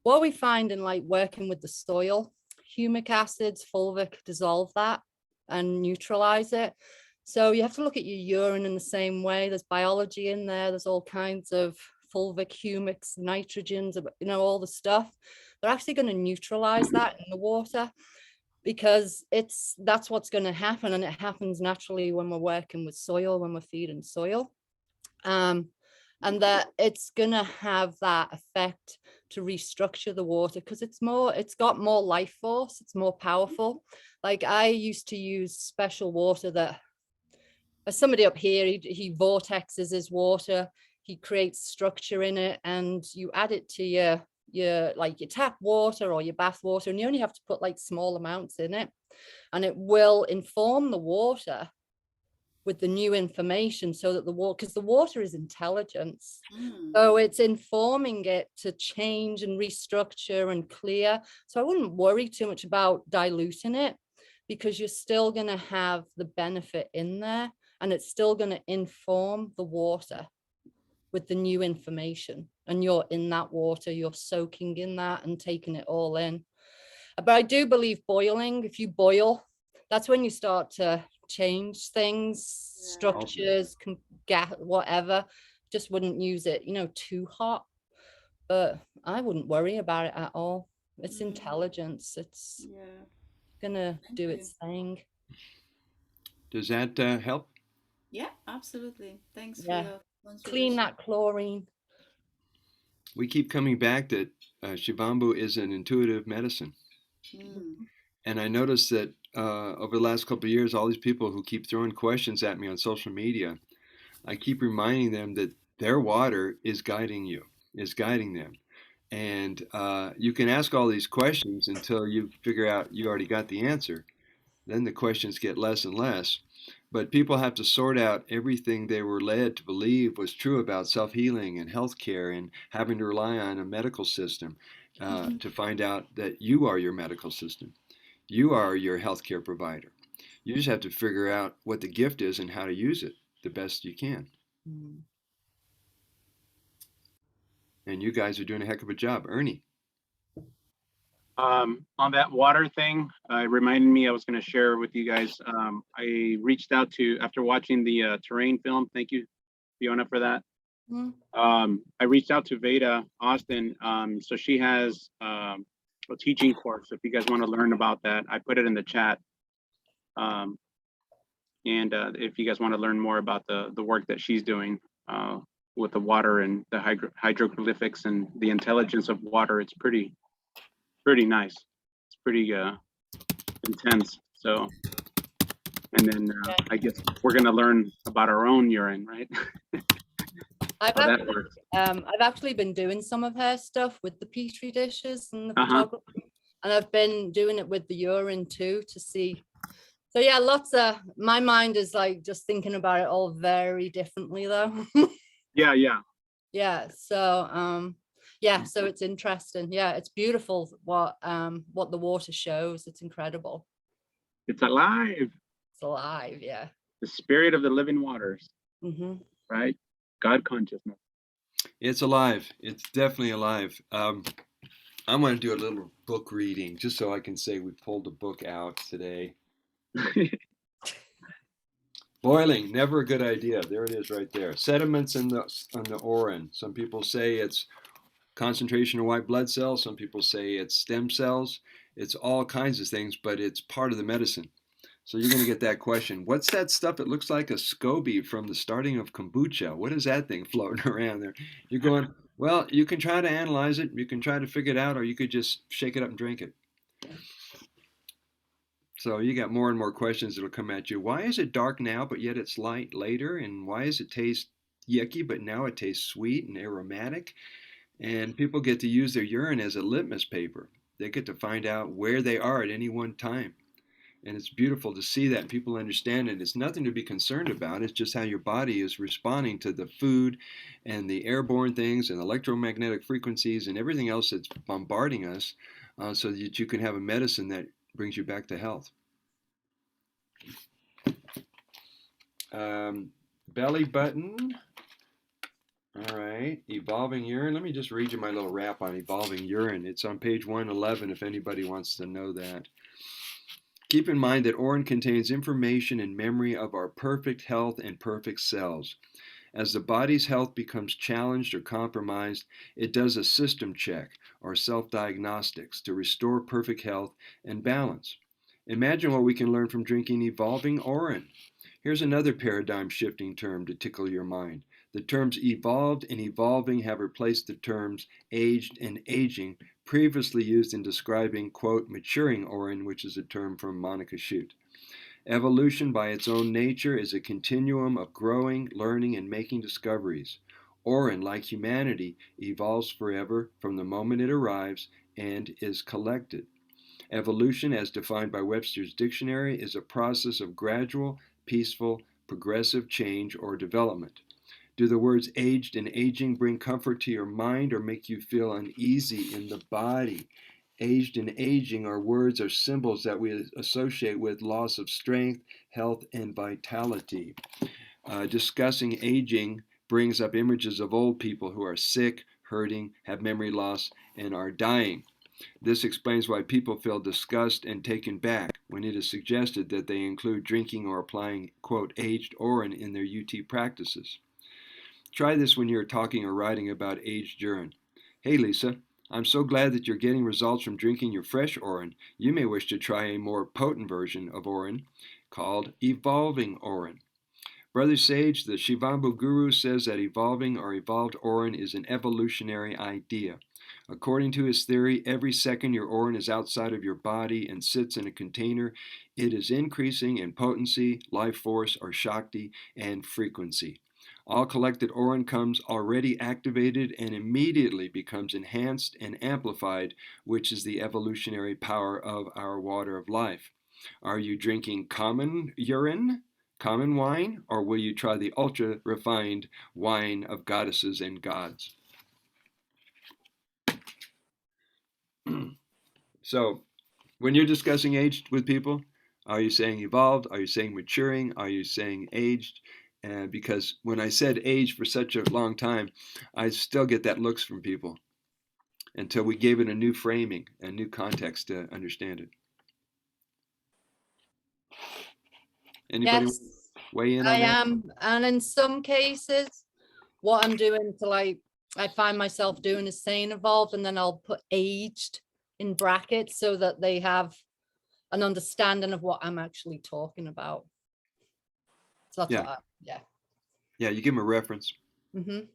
what we find in like working with the soil, humic acids, fulvic dissolve that and neutralize it. So you have to look at your urine in the same way. There's biology in there. There's all kinds of fulvic, humics, nitrogens, all the stuff. They're actually going to neutralize that in the water because that's what's going to happen. And it happens naturally when we're working with soil, when we're feeding soil. and that it's gonna have that effect to restructure the water because it's got more life force, it's more powerful. Like I used to use special water that somebody up here, he vortexes his water, he creates structure in it, and you add it to your like your tap water or your bath water, and you only have to put like small amounts in it, and it will inform the water with the new information so that the water, because the water is intelligence. So it's informing it to change and restructure and clear. So I wouldn't worry too much about diluting it because you're still going to have the benefit in there and it's still going to inform the water with the new information. And you're in that water, you're soaking in that and taking it all in. But I do believe boiling, if you boil, that's when you start to change things, structures, whatever. Just wouldn't use it, too hot. But I wouldn't worry about it at all. It's intelligence. It's gonna do its thing. Does that help? Yeah, absolutely. Thanks for Yeah. your Clean contribution. that chlorine. We keep coming back that Shivambu is an intuitive medicine. And I noticed that over the last couple of years, all these people who keep throwing questions at me on social media, I keep reminding them that their water is guiding you, is guiding them. And you can ask all these questions until you figure out you already got the answer. Then the questions get less and less. But people have to sort out everything they were led to believe was true about self-healing and healthcare and having to rely on a medical system to find out that you are your medical system. You are your healthcare provider. You just have to figure out what the gift is and how to use it the best you can. And you guys are doing a heck of a job. Ernie. On that water thing, it reminded me I was going to share with you guys. I reached out to, after watching the terrain film, thank you, Fiona, for that. I reached out to Veda Austin. So she has a teaching course. If you guys want to learn about that, I put it in the chat. And if you guys want to learn more about the work that she's doing with the water and the hydroglyphics and the intelligence of water, it's pretty nice. It's pretty intense. So, and then I guess we're gonna learn about our own urine, right? I've actually been doing some of her stuff with the petri dishes and the photography, and I've been doing it with the urine too to see. So yeah, my mind is like just thinking about it all very differently though. Yeah. So so it's interesting. Yeah, it's beautiful what the water shows. It's incredible. It's alive. It's alive, yeah. The spirit of the living waters. Right? God consciousness. It's alive. It's definitely alive. I'm going to do a little book reading just so I can say we pulled a book out today. Boiling, never a good idea. There it is right there. Sediments on the urine. Some people say it's concentration of white blood cells. Some people say it's stem cells. It's all kinds of things, but it's part of the medicine. So you're going to get that question. What's that stuff? It looks like a SCOBY from the starting of kombucha. What is that thing floating around there? You're going, well, you can try to analyze it. You can try to figure it out, or you could just shake it up and drink it. So you got more and more questions that'll come at you. Why is it dark now, but yet it's light later? And why does it taste yucky, but now it tastes sweet and aromatic? And people get to use their urine as a litmus paper. They get to find out where they are at any one time. And it's beautiful to see that people understand it. It's nothing to be concerned about. It's just how your body is responding to the food and the airborne things and electromagnetic frequencies and everything else that's bombarding us so that you can have a medicine that brings you back to health. Belly button. All right, evolving urine. Let me just read you my little rap on evolving urine. It's on page 111 if anybody wants to know that. Keep in mind that urine contains information and memory of our perfect health and perfect cells. As the body's health becomes challenged or compromised, it does a system check or self-diagnostics to restore perfect health and balance. Imagine what we can learn from drinking evolving urine. Here's another paradigm-shifting term to tickle your mind: The terms evolved and evolving have replaced the terms aged and aging, previously used in describing, quote, maturing Orin, which is a term from Monica Shute. Evolution, by its own nature, is a continuum of growing, learning, and making discoveries. Orin, like humanity, evolves forever from the moment it arrives and is collected. Evolution, as defined by Webster's dictionary, is a process of gradual, peaceful, progressive change or development. Do the words aged and aging bring comfort to your mind or make you feel uneasy in the body? Aged and aging are words or symbols that we associate with loss of strength, health, and vitality. Discussing aging brings up images of old people who are sick, hurting, have memory loss, and are dying. This explains why people feel disgust and taken back when it is suggested that they include drinking or applying, quote, aged Orin in their UT practices. Try this when you're talking or writing about aged urine. Hey Lisa, I'm so glad that you're getting results from drinking your fresh Orin. You may wish to try a more potent version of Orin called evolving Orin. Brother Sage, the Shivambu Guru, says that evolving or evolved Orin is an evolutionary idea. According to his theory, every second your Orin is outside of your body and sits in a container, it is increasing in potency, life force, or Shakti, and frequency. All collected Orin comes already activated and immediately becomes enhanced and amplified, which is the evolutionary power of our water of life. Are you drinking common urine, common wine, or will you try the ultra-refined wine of goddesses and gods? So, when you're discussing aged with people, are you saying evolved? Are you saying maturing? Are you saying aged? And because when I said age for such a long time, I still get that looks from people until we gave it a new framing, a new context to understand it. Anybody Yes, weigh in on I that? am. And in some cases, what I'm doing to I find myself doing is saying evolved, and then I'll put aged in brackets so that they have an understanding of what I'm actually talking about. So that's what yeah. Yeah, you give them a reference. Mm-hmm.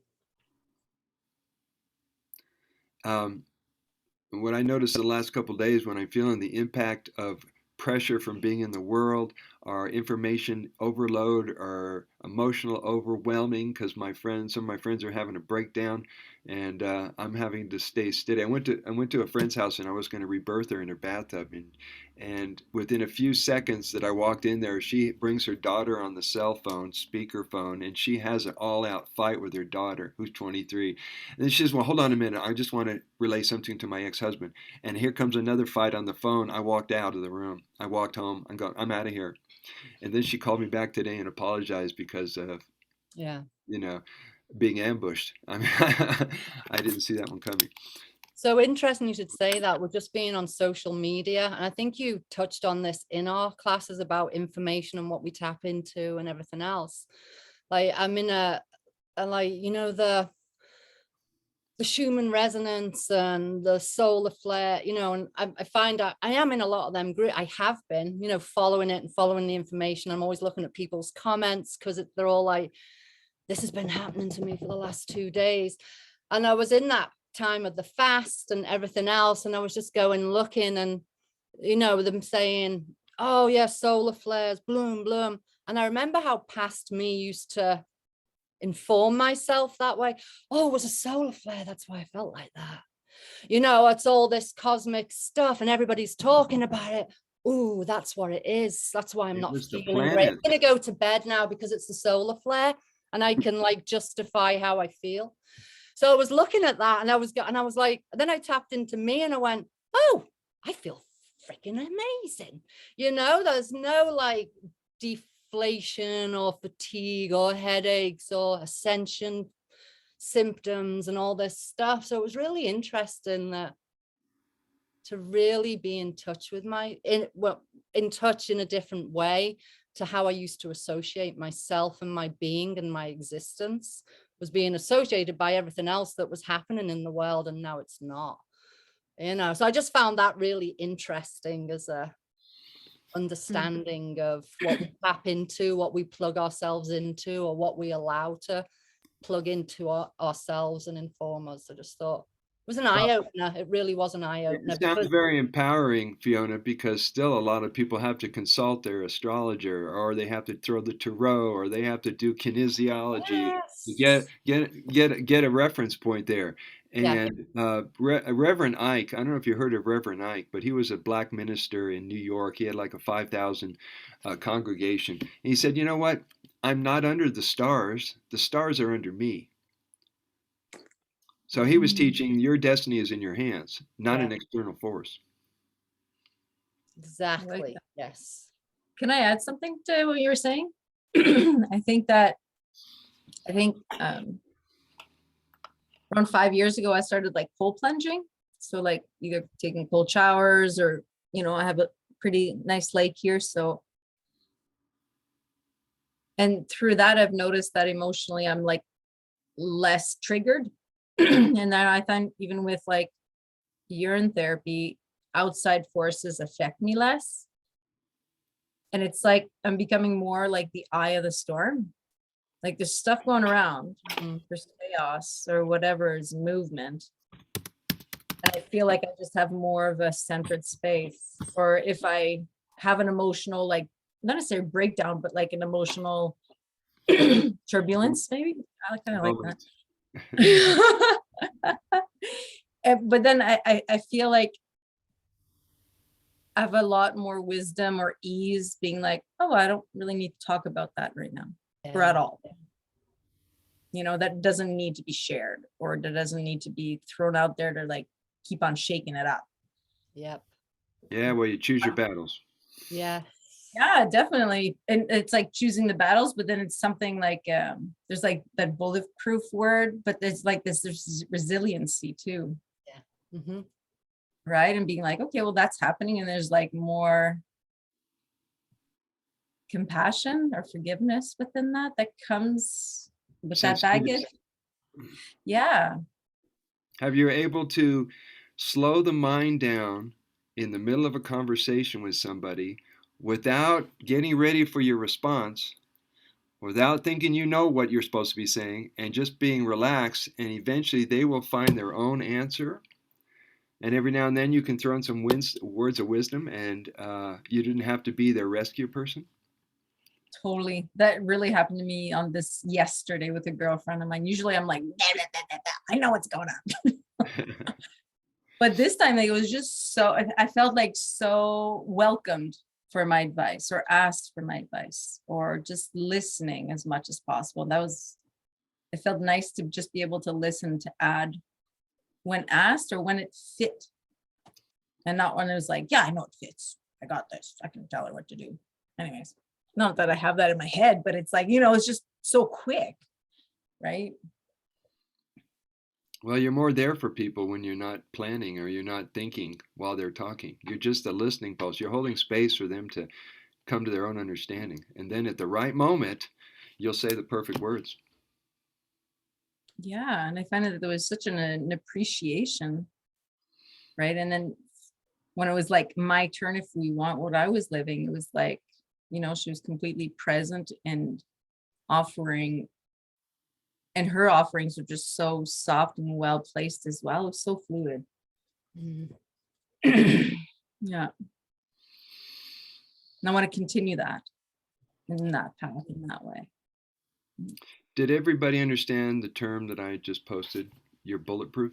What I noticed the last couple of days when I'm feeling the impact of pressure from being in the world or information overload or emotional overwhelming because some of my friends are having a breakdown and I'm having to stay steady. I went to a friend's house and I was going to rebirth her in her bathtub and within a few seconds that I walked in there, she brings her daughter on the cell phone, speakerphone, and she has an all-out fight with her daughter who's 23. And then she says, well, hold on a minute. I just want to relay something to my ex-husband. And here comes another fight on the phone. I walked out of the room. I walked home. I'm out of here. And then she called me back today and apologized because of, being ambushed. I mean, I didn't see that one coming. So interesting you should say that. We're just being on social media. And I think you touched on this in our classes about information and what we tap into and everything else. Like I'm in the Schumann resonance and the solar flare, and I find out I am in a lot of them groups. I have been, following it and following the information. I'm always looking at people's comments because they're all like, this has been happening to me for the last 2 days. And I was in that time of the fast and everything else. And I was just going looking and, them saying, oh yeah, solar flares, bloom, bloom. And I remember how past me used to inform myself that way. Oh, it was a solar flare. That's why I felt like that. It's all this cosmic stuff and everybody's talking about it. Oh, that's what it is. That's why I'm not feeling great. I'm going to go to bed now because it's the solar flare and I can justify how I feel. So I was looking at that and I was like, then I tapped into me and I went, oh, I feel freaking amazing. There's no deflation or fatigue or headaches or ascension symptoms and all this stuff. So it was really interesting to really be in touch with in touch in a different way to how I used to associate myself and my being and my existence was being associated by everything else that was happening in the world, and now it's not. So I just found that really interesting as a understanding of what we tap into, what we plug ourselves into, or what we allow to plug into ourselves and inform us. I just thought it was an eye opener. It really was an eye opener. It sounds very empowering, Fiona, because still a lot of people have to consult their astrologer, or they have to throw the tarot, or they have to do kinesiology to get a reference point there. And Reverend Ike, I don't know if you heard of Reverend Ike, but he was a black minister in New York. He had like a 5,000 congregation. And he said, you know what? I'm not under the stars. The stars are under me. So he was teaching your destiny is in your hands, not an external force. Exactly. Like Yes. Can I add something to what you were saying? I think around 5 years ago, I started like cold plunging. So like either taking cold showers or, I have a pretty nice lake here. So, and through that, I've noticed that emotionally, I'm like less triggered. And then I find even with like urine therapy, outside forces affect me less. And it's like I'm becoming more like the eye of the storm. Like there's stuff going around, there's chaos or whatever is movement. And I feel like I just have more of a centered space. Or if I have an emotional, like not necessarily breakdown, but like an emotional turbulence, maybe. I kind of like that. But then I feel like I have a lot more wisdom or ease being like, oh, I don't really need to talk about that right now or at all. That doesn't need to be shared, or that doesn't need to be thrown out there to like keep on shaking it up. Yep. Yeah, well, you choose your battles. Yeah. Yeah, definitely. And it's like choosing the battles, but then it's something like there's like that bulletproof word, but there's like there's resiliency too. Yeah. Mm-hmm. Right. And being like, okay, well, that's happening. And there's like more compassion or forgiveness within that comes with that baggage. Yeah. Have you able to slow the mind down in the middle of a conversation with somebody without getting ready for your response, without thinking you know what you're supposed to be saying, and just being relaxed, and eventually they will find their own answer? And every now and then you can throw in some words of wisdom, and you didn't have to be their rescue person. Totally. That really happened to me on this yesterday with a girlfriend of mine. Usually I'm like, I know what's going on. But this time it was just so, I felt like so welcomed for my advice or asked for my advice or just listening as much as possible. It felt nice to just be able to listen, to add when asked or when it fit. And not when it was like, yeah, I know it fits. I got this. I can tell her what to do. Anyways, not that I have that in my head, but it's like, it's just so quick, right? Well, you're more there for people when you're not planning or you're not thinking while they're talking. You're just a listening post. You're holding space for them to come to their own understanding. And then at the right moment, you'll say the perfect words. Yeah. And I find that there was such an appreciation, right? And then when it was like my turn, if we want what I was living, it was like, she was completely present and offering. And her offerings were just so soft and well placed as well. It was so fluid. Yeah. And I want to continue that in that path, in that way. Did everybody understand the term that I just posted? You're bulletproof?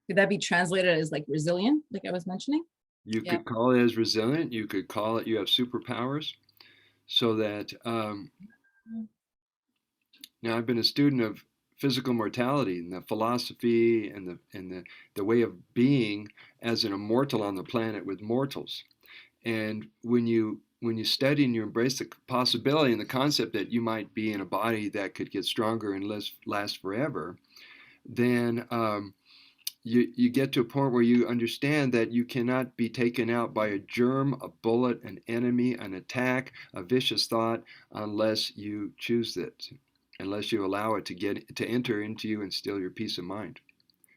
Could that be translated as like resilient, like I was mentioning? You could call it as resilient. You could call it you have superpowers. So that now I've been a student of physical mortality and the philosophy and the way of being as an immortal on the planet with mortals. And when you study and you embrace the possibility and the concept that you might be in a body that could get stronger and last forever, then you get to a point where you understand that you cannot be taken out by a germ, a bullet, an enemy, an attack, a vicious thought, unless you choose it, unless you allow it to enter into you and steal your peace of mind.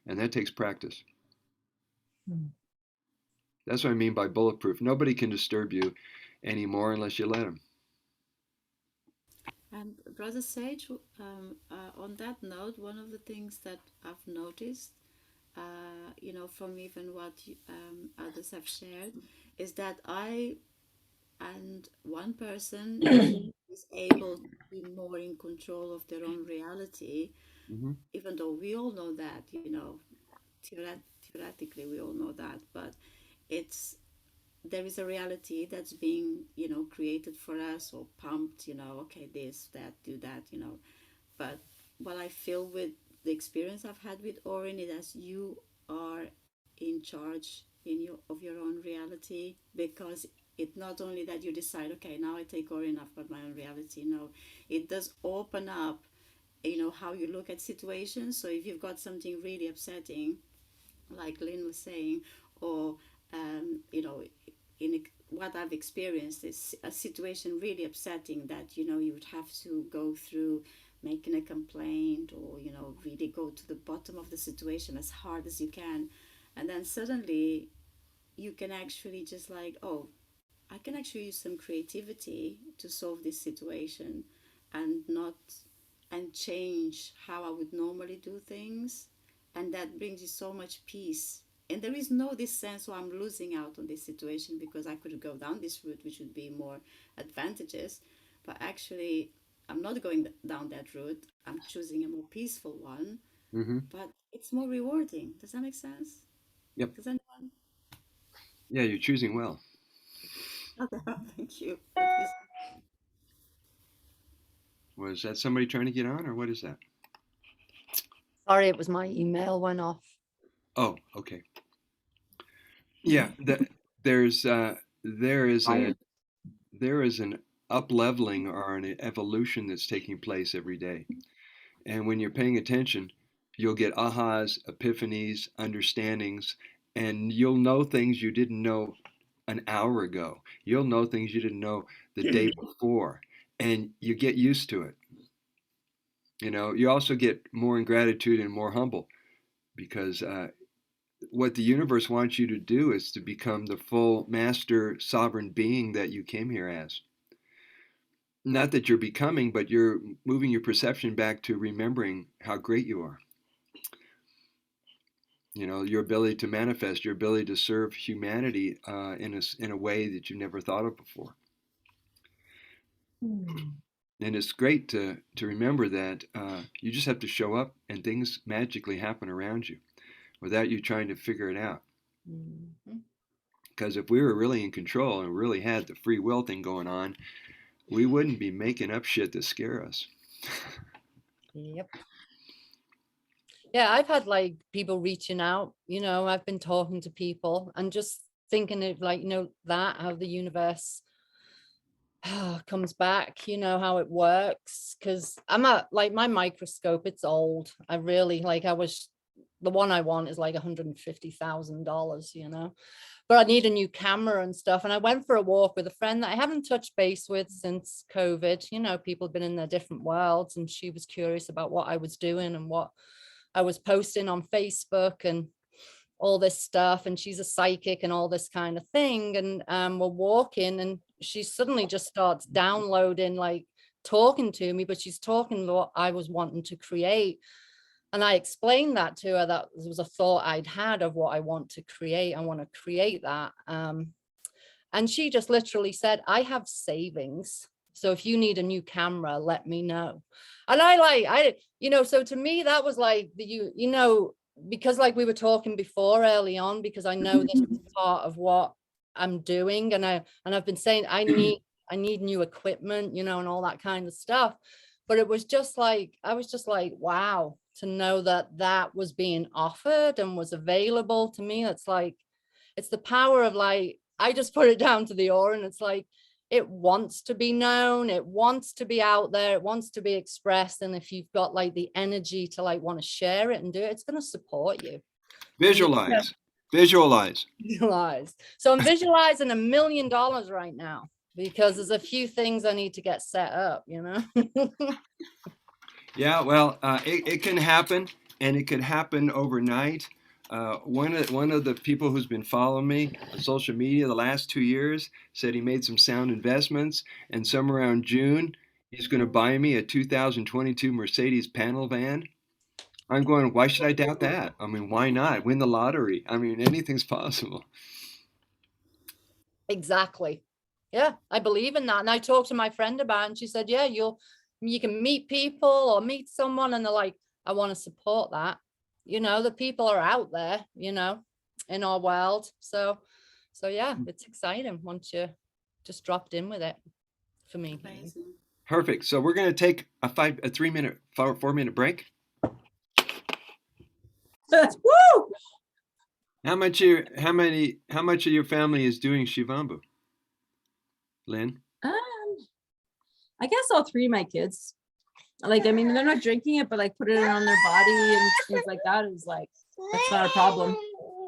And that takes practice. That's what I mean by bulletproof. Nobody can disturb you anymore unless you let them. And Brother Sage, on that note, one of the things that I've noticed, from even what others have shared, is that I and one person is able to be more in control of their own reality, Mm-hmm. even though we all know that, theoretically we all know that, but it's there is a reality that's being, created for us or pumped, okay, this, that, do that, But what I feel with the experience I've had with Orin is that you are in charge of your own reality, because it's not only that you decide, okay, now I take Orin, I've got my own reality. No, it does open up, how you look at situations. So if you've got something really upsetting, like Lynn was saying, or what I've experienced is a situation really upsetting that you would have to go through making a complaint, or really go to the bottom of the situation as hard as you can, and then suddenly you can actually just like, oh, I can actually use some creativity to solve this situation, and not and change how I would normally do things, and that brings you so much peace. And there is no this sense, oh, I'm losing out on this situation because I could go down this route, which would be more advantageous. But actually, I'm not going down that route. I'm choosing a more peaceful one, Mm-hmm. but it's more rewarding. Does that make sense? Yep. Does anyone? Yeah, you're choosing well. Thank you. Was that somebody trying to get on, or what is that? Sorry, it was my email went off. Oh, okay. Yeah, there is an up-leveling or an evolution that's taking place every day. And when you're paying attention, you'll get ahas, epiphanies, understandings, and you'll know things you didn't know an hour ago. You'll know things you didn't know the day before, and you get used to it. You also get more in gratitude and more humble, because what the universe wants you to do is to become the full master sovereign being that you came here as. Not that you're becoming, but you're moving your perception back to remembering how great you are. Your ability to manifest, your ability to serve humanity in a way that you never thought of before. And it's great to remember that you just have to show up and things magically happen around you without you trying to figure it out. Because if we were really in control and really had the free will thing going on, we wouldn't be making up shit to scare us. Yep. Yeah, I've had like people reaching out, I've been talking to people and just thinking of like, that how the universe comes back, how it works. Because I'm like my microscope, it's old. I really the one I want is like $150,000, but I need a new camera and stuff. And I went for a walk with a friend that I haven't touched base with since COVID. People have been in their different worlds, and she was curious about what I was doing and what I was posting on Facebook and all this stuff. And she's a psychic and all this kind of thing. And we're walking, and she suddenly just starts downloading, like talking to me, but she's talking what I was wanting to create. And I explained that to her, that there was a thought I'd had of what I want to create. I want to create that. And she just literally said, I have savings. So if you need a new camera, let me know. And so to me, that was like because like we were talking before early on, because I know this is part of what I'm doing. And I've been saying, I need new equipment, and all that kind of stuff. But it was just like, I was just like, wow, to know that was being offered and was available to me. It's like, it's the power of like, I just put it down to the aura, and it's like, it wants to be known, it wants to be out there, it wants to be expressed. And if you've got like the energy to like want to share it and do it, it's going to support you. Visualize. So I'm visualizing $1 million right now, because there's a few things I need to get set up, Yeah, well, it can happen, and it could happen overnight. One of the people who's been following me on social media the last 2 years said he made some sound investments, and somewhere around June, He's going to buy me a 2022 Mercedes panel van. I'm going, why should I doubt that? I mean, why not? Win the lottery. I mean, anything's possible. Exactly. Yeah, I believe in that. And I talked to my friend about it, and she said, yeah, you can meet people or meet someone, and they're like, I want to support that. You know, the people are out there, you know, in our world. So yeah, it's exciting once you just dropped in with it for me. Amazing. Perfect. So we're going to take a 4-minute break. Woo! How much of your family is doing Shivambu? Lynn? I guess all three of my kids. Like, I mean, they're not drinking it, but like putting it on their body and things like that is like, that's not a problem.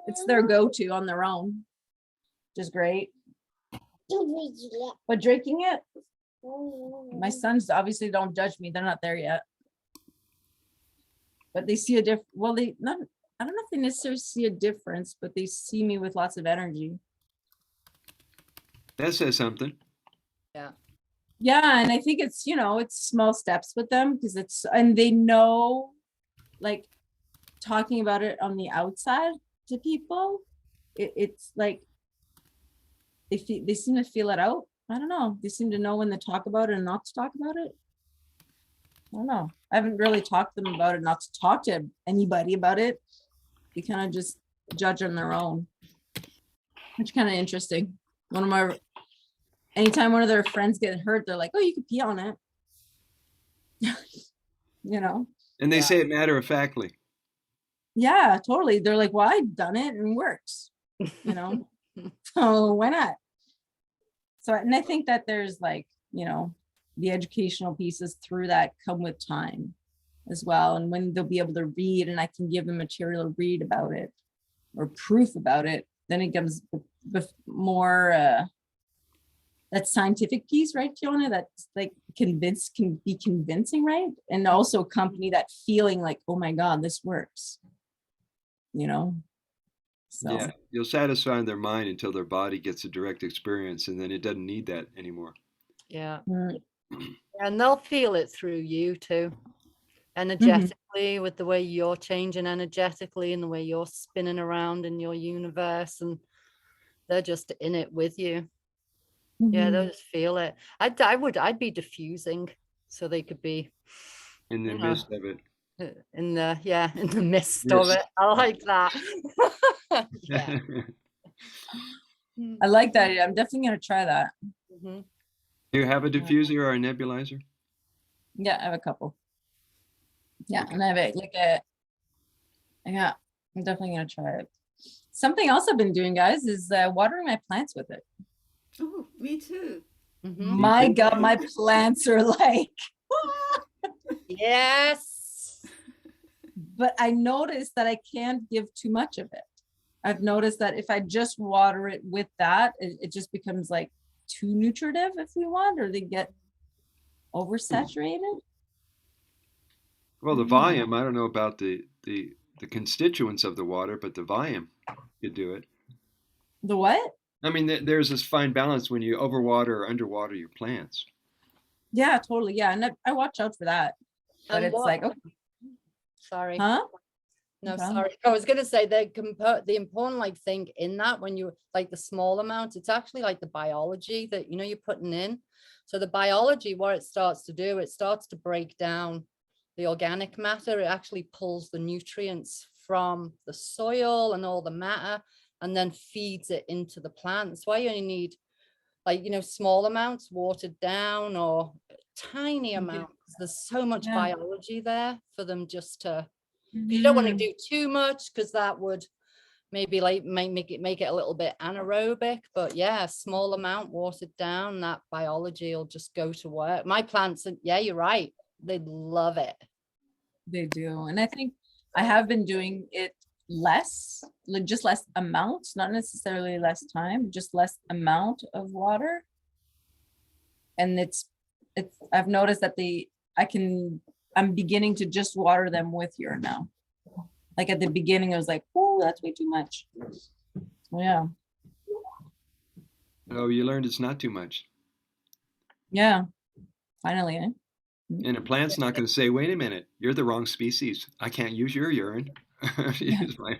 It's their go-to on their own, which is great. But drinking it, my sons obviously don't judge me. They're not there yet. But they see a different, well, I don't know if they necessarily see a difference, but they see me with lots of energy. That says something. Yeah. Yeah, and I think it's, you know, it's small steps with them because and they know, like, talking about it on the outside to people, it's like they seem to feel it out. I don't know. They seem to know when to talk about it and not to talk about it. I don't know. I haven't really talked to them about it, not to talk to anybody about it. They kind of just judge on their own, which kind of interesting. Anytime one of their friends get hurt, they're like, oh, you could pee on it. You know? And they say it matter-of-factly. Yeah, totally. They're like, well, I've done it and it works, you know? So why not? So, and I think that there's like, you know, the educational pieces through that come with time as well. And when they'll be able to read and I can give them material to read about it or proof about it, then it becomes more, that scientific piece, right, Fiona? That's like can be convincing, right? And also accompany that feeling like, oh my God, this works. You know? So Yeah, you'll satisfy their mind until their body gets a direct experience, and then it doesn't need that anymore. Yeah. mm, And they'll feel it through you too, energetically, with the way you're changing energetically and the way you're spinning around in your universe, and they're just in it with you. Yeah, they'll just feel it. I'd be diffusing so they could be In the midst of it. in the midst of it. I like that. Yeah. I like that. I'm definitely going to try that. Mhm. Do you have a diffuser or a nebulizer? Yeah, I have a couple. Yeah, Okay. and I have yeah, I'm definitely going to try it. Something else I've been doing, guys, is watering my plants with it. Oh, me too. Mhm. My God, my plants are like, Yes. but I noticed that I can't give too much of it. I've noticed that if I just water it with that, it just becomes like too nutritive if we want, or they get oversaturated. Well, the volume, I don't know about the constituents of the water, but the volume could do it. The what? I mean, there's this fine balance when you overwater or underwater your plants. Yeah, totally. Yeah, and I watch out for that. But And it's like, oh, sorry. huh? No, Okay. sorry. I was gonna say the important like thing in that, when you like the small amount, it's actually like the biology that you're putting in. So the biology, what it starts to do, it starts to break down the organic matter. It actually pulls the nutrients from the soil and all the matter, and then feeds it into the plant. That's why you only need like small amounts watered down, or tiny amounts. There's so much biology there for them just to. You don't want to do too much, because that would maybe like make it a little bit anaerobic. But yeah, small amount watered down, that biology will just go to work. My plants, yeah, you're right, they love it. They do. And I think I have been doing it less, like just less amounts, not necessarily less time, just less amount of water. And I've noticed that I'm beginning to just water them with urine now. Like at the beginning, I was like, oh, that's way too much. Yeah. Oh, you learned it's not too much. Yeah. Finally, eh? And a plant's not going to say, wait a minute, you're the wrong species. I can't use your urine. Use my...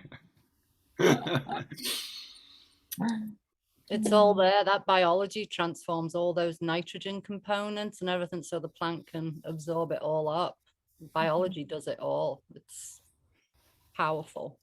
It's all there. That biology transforms all those nitrogen components and everything so the plant can absorb it all up. Biology does it all. It's powerful.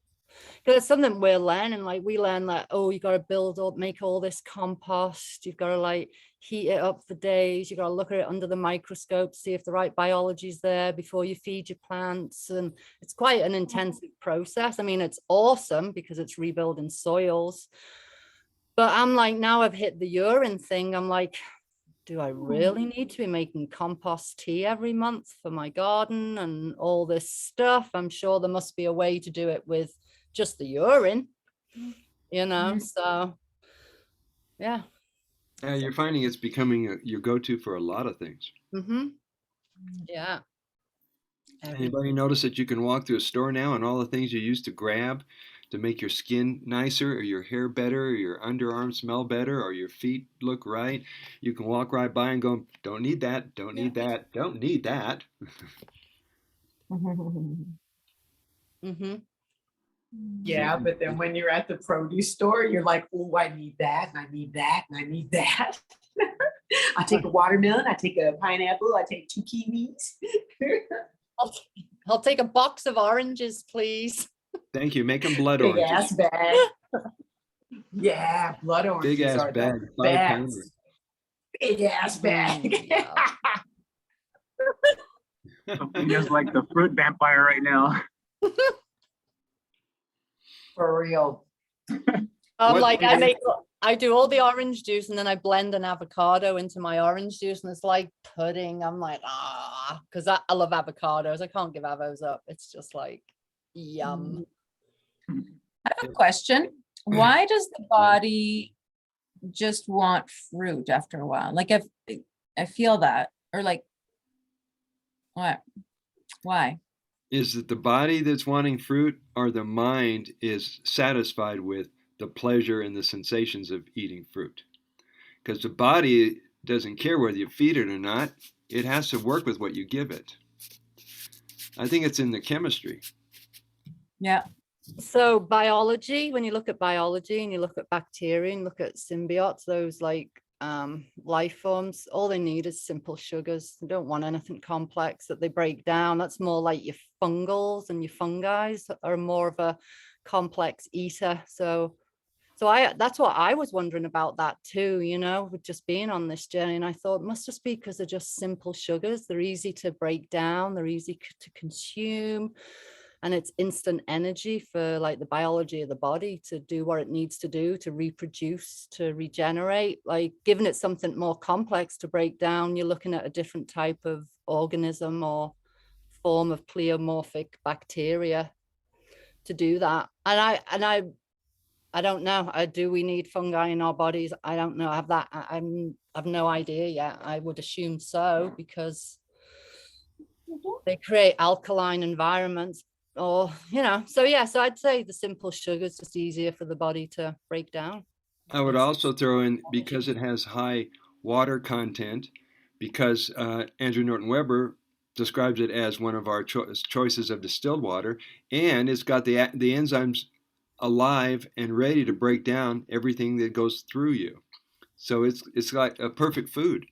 Because it's something we're learning. Like we learn that, oh, you got to build up, make all this compost. You've got to like heat it up for days. You got to look at it under the microscope, see if the right biology is there before you feed your plants. And it's quite an intensive process. I mean, it's awesome because it's rebuilding soils. But I'm like, now I've hit the urine thing. I'm like, do I really need to be making compost tea every month for my garden and all this stuff? I'm sure there must be a way to do it with just the urine, you know? So, yeah. Yeah, you're finding it's becoming your go-to for a lot of things. Yeah. Anybody notice that you can walk through a store now and all the things you used to grab to make your skin nicer or your hair better or your underarms smell better or your feet look right? You can walk right by and go, don't need that, don't need that, don't need that. Yeah, but then when you're at the produce store, you're like, oh, I need that, and I need that, and I need that. I take a watermelon, I take a pineapple, I take 2 kiwis. I'll take a box of oranges, please. Thank you. Make them blood Big oranges. ass bag. Yeah, blood oranges Big ass are bag. the 5 best. pounder. Big ass bag. Yeah. Sophia's like the fruit vampire right now. For real. Like I do all the orange juice and then I blend an avocado into my orange juice and it's like pudding. I'm like, because I love avocados. I can't give avos up. It's just like, yum. I have a question. Why does the body just want fruit after a while? Like I feel that, or like, what? Why? Is it the body that's wanting fruit or the mind is satisfied with the pleasure and the sensations of eating fruit? Because the body doesn't care whether you feed it or not. It has to work with what you give it. I think it's in the chemistry. Yeah. So biology, when you look at biology and you look at bacteria and look at symbiotes, those like life forms, all they need is simple sugars. They don't want anything complex that they break down. That's more like your fungals, and your fungi are more of a complex eater. So that's what I was wondering about that too, you know, with just being on this journey. And I thought it must just be because they're just simple sugars. They're easy to break down. They're easy to consume. And it's instant energy for like the biology of the body to do what it needs to do, to reproduce, to regenerate. Like giving it something more complex to break down, you're looking at a different type of organism or form of pleomorphic bacteria to do that. And I don't know. Do we need fungi in our bodies? I don't know. I've no idea yet. I would assume so because they create alkaline environments. Or, you know, so I'd say the simple sugar is just easier for the body to break down. I would also throw in, because it has high water content, because Andrew Norton Weber describes it as one of our choices of distilled water, and it's got the enzymes alive and ready to break down everything that goes through you. So it's like a perfect food.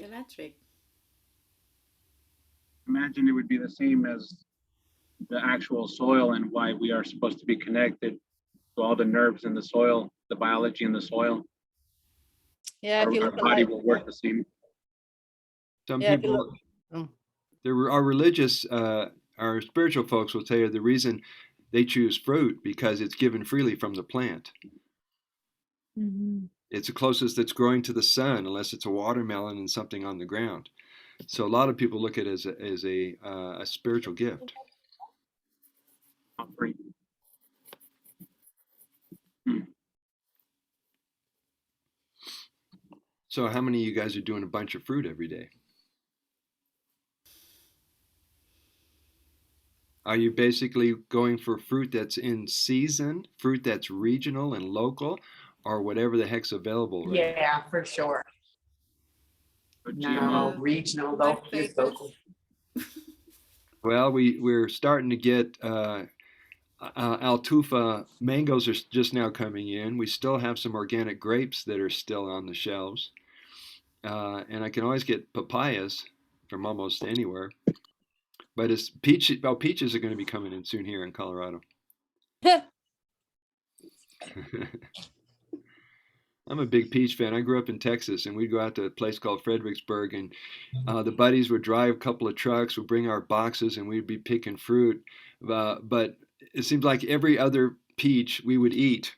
Electric. Imagine it would be the same as the actual soil and why we are supposed to be connected to all the nerves in the soil, the biology in the soil. Yeah, if you look our body will work the same. Some people, our religious, our spiritual folks will tell you the reason they choose fruit because it's given freely from the plant. It's the closest that's growing to the sun, unless it's a watermelon and something on the ground. So a lot of people look at it as a spiritual gift. So how many of you guys are doing a bunch of fruit every day? Are you basically going for fruit that's in season, fruit that's regional and local, or whatever the heck's available right now? Yeah, for sure. Or No, GMO? regional, My though, just favorite. local. Well, we're starting to get Altufa mangoes are just now coming in. We still have some organic grapes that are still on the shelves, and I can always get papayas from almost anywhere. But it's peaches are going to be coming in soon here in Colorado. I'm a big peach fan. I grew up in Texas, and we'd go out to a place called Fredericksburg, and the buddies would drive a couple of trucks, would bring our boxes, and we'd be picking fruit. But it seems like every other peach we would eat.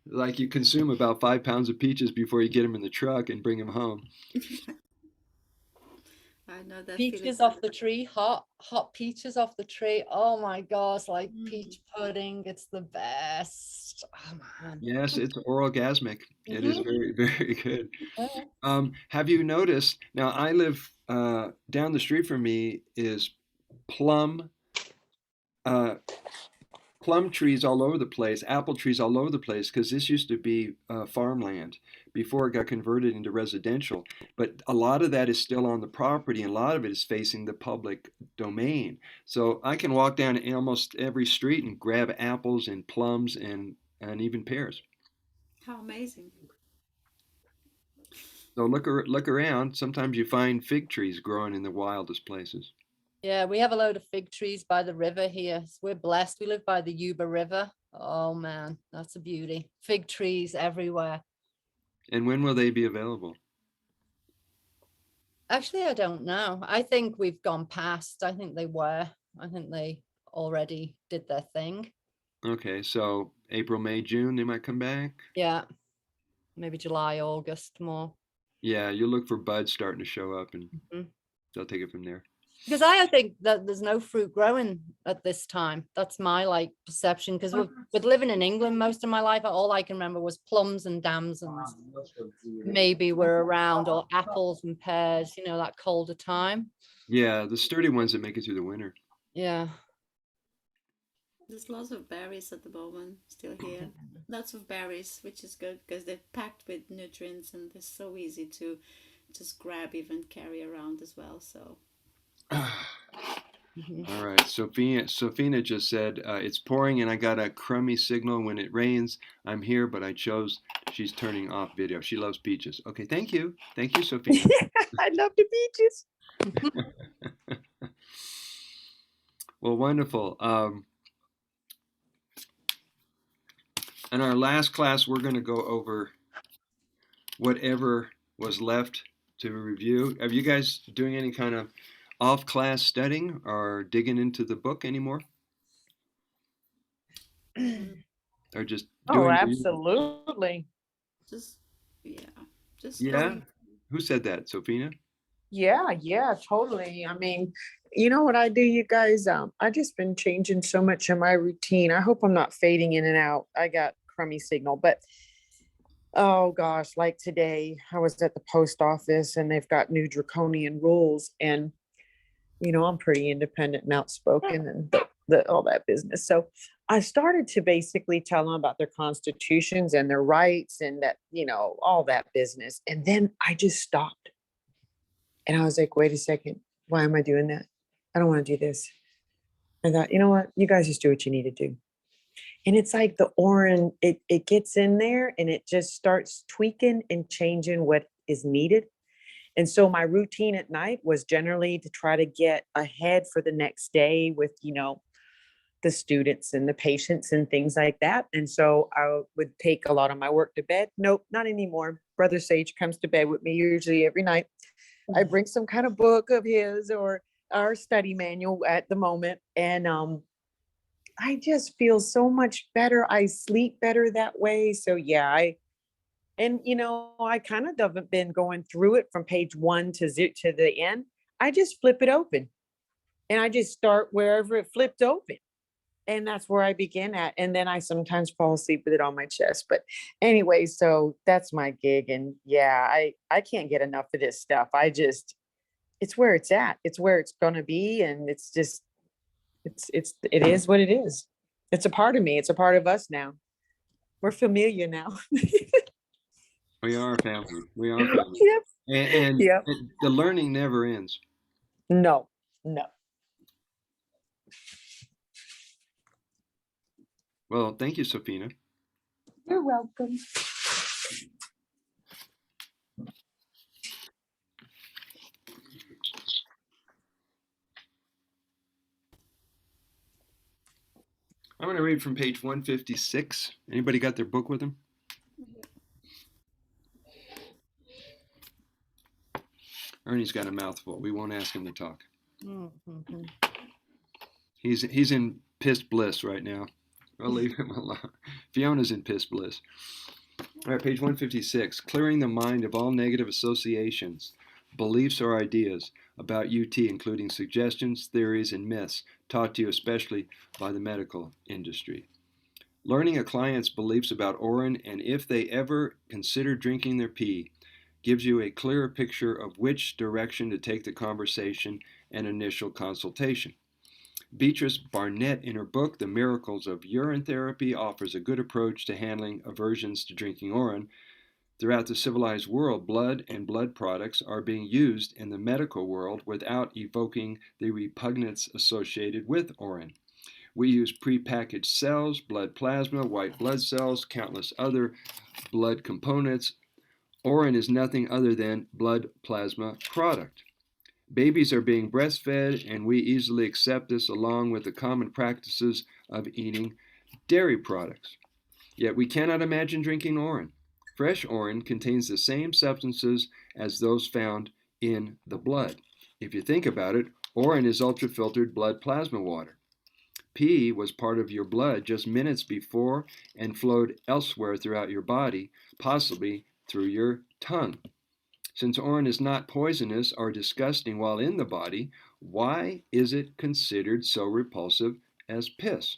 Like you consume about 5 pounds of peaches before you get them in the truck and bring them home. I know that feeling. Peaches off the tree, hot peaches off the tree. Oh my gosh, like peach pudding, it's the best. Oh man. Yes, it's orgasmic. It is very, very good. Yeah. Have you noticed? Now, I live down the street from me is plum plum trees all over the place, apple trees all over the place, because this used to be farmland before it got converted into residential. But a lot of that is still on the property, and a lot of it is facing the public domain. So I can walk down almost every street and grab apples and plums and even pears. How amazing. So look around. Sometimes you find fig trees growing in the wildest places. Yeah, we have a load of fig trees by the river here. So we're blessed. We live by the Yuba River. Oh man, that's a beauty. Fig trees everywhere. And when will they be available? Actually, I don't know. I think we've gone past. I think they were. I think they already did their thing. Okay, so April, May, June, they might come back. Yeah, maybe July, August more. Yeah, you'll look for buds starting to show up, and Mhm. they'll take it from there. Because I think that there's no fruit growing at this time. That's my like perception. Because with living in England most of my life, all I can remember was plums and damsons. Maybe were around, or apples and pears. You know, that colder time. Yeah, the sturdy ones that make it through the winter. Yeah. There's lots of berries at the moment still here. Lots of berries, which is good because they're packed with nutrients and they're so easy to just grab, even carry around as well. So. All right, Sophina just said, it's pouring and I got a crummy signal when it rains. I'm here, but I chose, she's turning off video. She loves peaches. Okay, thank you. Thank you, Sophina. I love the beaches. Well, wonderful. In our last class, we're going to go over whatever was left to review. Are you guys doing any kind of off-class studying or digging into the book anymore? Or just doing? Oh, absolutely. Just, yeah. Just Yeah. going. Who said that, Sophina? Yeah, totally. I mean, you know what I do, you guys? I just been changing so much of my routine. I hope I'm not fading in and out. I got crummy signal, but oh gosh, like today I was at the post office and they've got new draconian rules, and you know, I'm pretty independent and outspoken and all that business. So I started to basically tell them about their constitutions and their rights and that, you know, all that business. And then I just stopped. And I was like, wait a second, why am I doing that? I don't want to do this. I thought, you know what? You guys just do what you need to do. And it's like the orange, it gets in there and it just starts tweaking and changing what is needed. And so my routine at night was generally to try to get ahead for the next day with, you know, the students and the patients and things like that. And so I would take a lot of my work to bed. Nope, not anymore. Brother Sage comes to bed with me usually every night. I bring some kind of book of his or our study manual at the moment. And I just feel so much better. I sleep better that way. So yeah, and you know, I kind of haven't been going through it from page 1 to the end. I just flip it open and I just start wherever it flipped open. And that's where I begin at. And then I sometimes fall asleep with it on my chest. But anyway, so that's my gig. And yeah, I can't get enough of this stuff. It's where it's at. It's where it's going to be. And it's just, it is what it is. It's a part of me. It's a part of us now. We're familiar now. We are a family. We are a family. Yep. And Yep. the learning never ends. No, no. Well, thank you, Safina. You're welcome. I'm going to read from page 156. Anybody got their book with them? Ernie's got a mouthful. We won't ask him to talk. Mm-hmm. He's in pissed bliss right now. I'll leave him alone. Fiona's in pissed bliss. All right, page 156. Clearing the mind of all negative associations, beliefs, or ideas about UT, including suggestions, theories, and myths taught to you especially by the medical industry. Learning a client's beliefs about Orin and if they ever consider drinking their pee gives you a clearer picture of which direction to take the conversation and initial consultation. Beatrice Barnett, in her book, The Miracles of Urine Therapy, offers a good approach to handling aversions to drinking urine. Throughout the civilized world, blood and blood products are being used in the medical world without evoking the repugnance associated with urine. We use prepackaged cells, blood plasma, white blood cells, countless other blood components. Urine is nothing other than blood plasma product. Babies are being breastfed, and we easily accept this along with the common practices of eating dairy products. Yet we cannot imagine drinking urine. Fresh urine contains the same substances as those found in the blood. If you think about it, urine is ultrafiltered blood plasma water. Pee was part of your blood just minutes before and flowed elsewhere throughout your body, possibly through your tongue. Since urine is not poisonous or disgusting while in the body, why is it considered so repulsive as piss?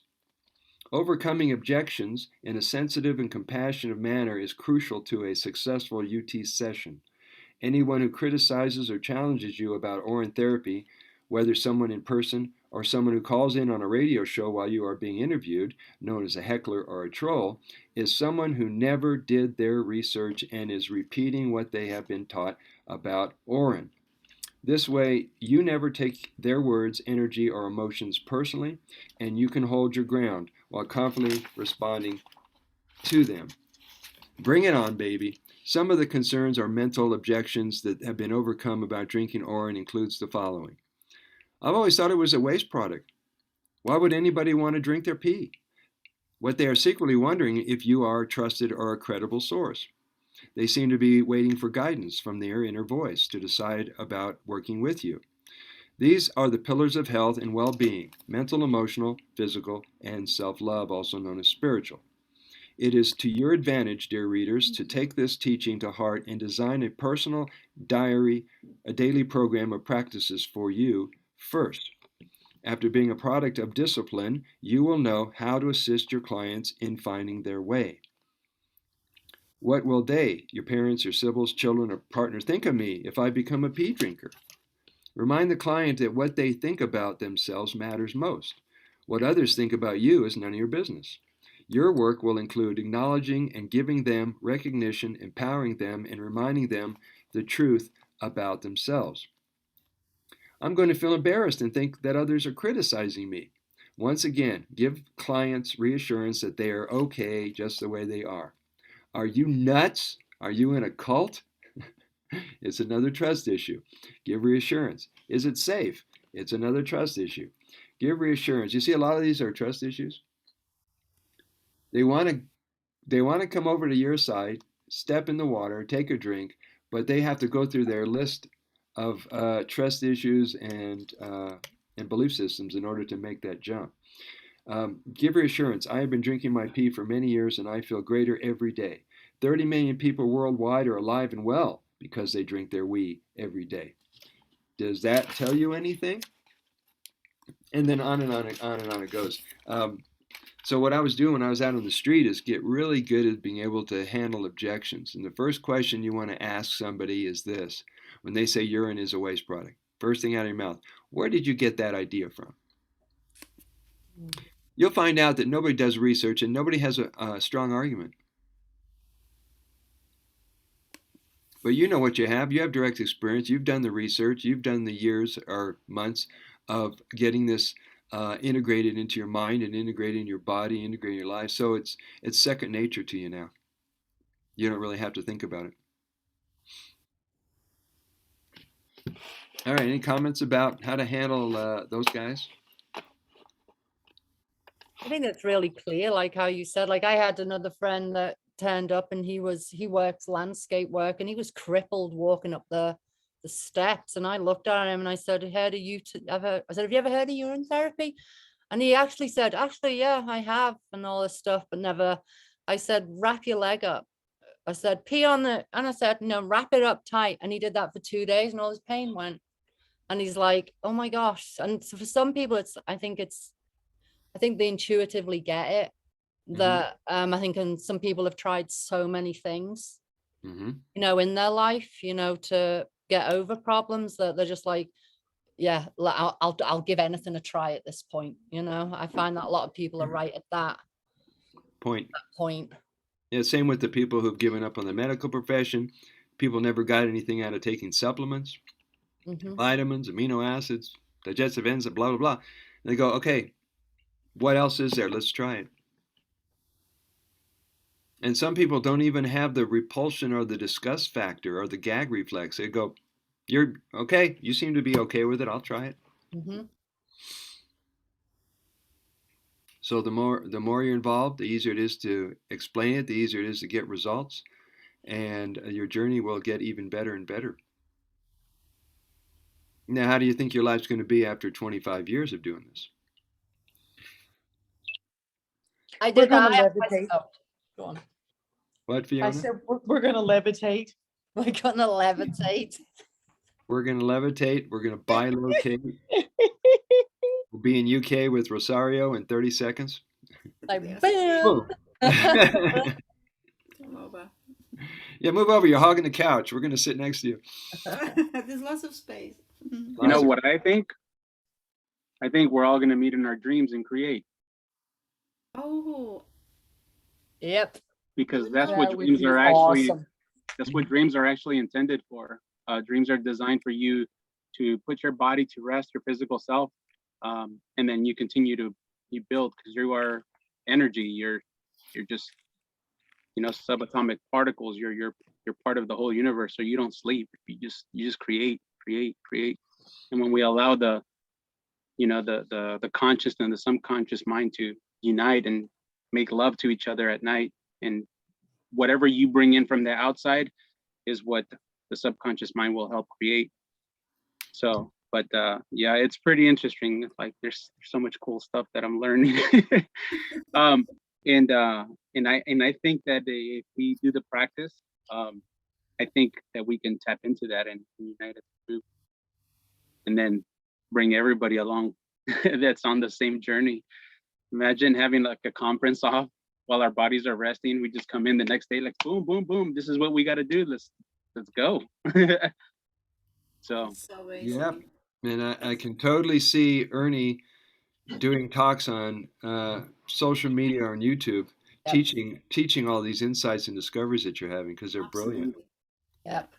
Overcoming objections in a sensitive and compassionate manner is crucial to a successful UT session. Anyone who criticizes or challenges you about urine therapy, whether someone in person or someone who calls in on a radio show while you are being interviewed, known as a heckler or a troll, is someone who never did their research and is repeating what they have been taught about urine. This way, you never take their words, energy, or emotions personally, and you can hold your ground while confidently responding to them. Bring it on, baby. Some of the concerns or mental objections that have been overcome about drinking urine includes the following. I've always thought it was a waste product. Why would anybody want to drink their pee? What they are secretly wondering if you are a trusted or a credible source. They seem to be waiting for guidance from their inner voice to decide about working with you. These are the pillars of health and well-being: mental, emotional, physical, and self-love, also known as spiritual. It is to your advantage, dear readers, to take this teaching to heart and design a personal diary, a daily program of practices for you first. After being a product of discipline, you will know how to assist your clients in finding their way. What will they, your parents, your siblings, children, or partner, think of me if I become a pee drinker? Remind the client that what they think about themselves matters most. What others think about you is none of your business. Your work will include acknowledging and giving them recognition, empowering them, and reminding them the truth about themselves. I'm going to feel embarrassed and think that others are criticizing me. Once again, give clients reassurance that they are okay just the way they are. Are you nuts? Are you in a cult? It's another trust issue. Give reassurance. Is it safe? It's another trust issue. Give reassurance. You see, a lot of these are trust issues. They want to come over to your side, step in the water, take a drink, but they have to go through their list of trust issues and belief systems in order to make that jump. Give reassurance. I have been drinking my pee for many years and I feel greater every day. 30 million people worldwide are alive and well because they drink their wee every day. Does that tell you anything? And then on and on and on and on it goes. So what I was doing when I was out on the street is get really good at being able to handle objections. And the first question you want to ask somebody is this. When they say urine is a waste product, first thing out of your mouth, where did you get that idea from? You'll find out that nobody does research and nobody has a strong argument. But you know what you have. You have direct experience. You've done the research. You've done the years or months of getting this integrated into your mind and integrated in your body, integrating your life. So it's second nature to you now. You don't really have to think about it. All right. Any comments about how to handle those guys? I think it's really clear, like how you said, like I had another friend that turned up and he works landscape work and he was crippled walking up the steps. And I looked at him and I said, have you ever heard of urine therapy? And he actually said, actually, yeah, I have, and all this stuff, but never. I said, wrap your leg up. I said, pee on it. And I said, no, wrap it up tight. And he did that for 2 days and all his pain went. And he's like, oh my gosh. And so for some people, I think they intuitively get it. That I think, and some people have tried so many things, you know, in their life, you know, to get over problems that they're just like, yeah, I'll give anything a try at this point. You know, I find that a lot of people are right at that point. Yeah, same with the people who've given up on the medical profession. People never got anything out of taking supplements, vitamins, amino acids, digestive enzymes, blah, blah, blah. And they go, okay, what else is there? Let's try it. And some people don't even have the repulsion or the disgust factor or the gag reflex. They go, you're okay. You seem to be okay with it. I'll try it. So the more you're involved, the easier it is to explain it, the easier it is to get results, and your journey will get even better and better. Now, how do you think your life's going to be after 25 years of doing this? I did that. Go on. What, Fiona? I said we're gonna levitate. We're gonna levitate. We're going to levitate. We're going to bilocate. We'll be in UK with Rosario in 30 seconds. Like, boom. Come over. Yeah, move over. You're hogging the couch. We're going to sit next to you. There's lots of space. You know what I think? I think we're all going to meet in our dreams and create. Oh. Yep. Because that's what dreams are actually. Awesome. That's what dreams are actually intended for. Dreams are designed for you to put your body to rest, your physical self, and then you build, because you are energy. You're just, you know, subatomic particles. You're part of the whole universe. So you don't sleep. You just create. And when we allow the conscious and the subconscious mind to unite and make love to each other at night, and whatever you bring in from the outside is what the subconscious mind will help create. So, but yeah, it's pretty interesting. Like there's so much cool stuff that I'm learning. And I think that if we do the practice, I think that we can tap into that and unite as a group, and then bring everybody along that's on the same journey. Imagine having like a conference off while our bodies are resting. We just come in the next day, like boom, boom, boom. This is what we got to do. Let's go. So yeah, and I can totally see Ernie doing talks on social media or on YouTube, teaching all these insights and discoveries that you're having, because they're brilliant. Yep.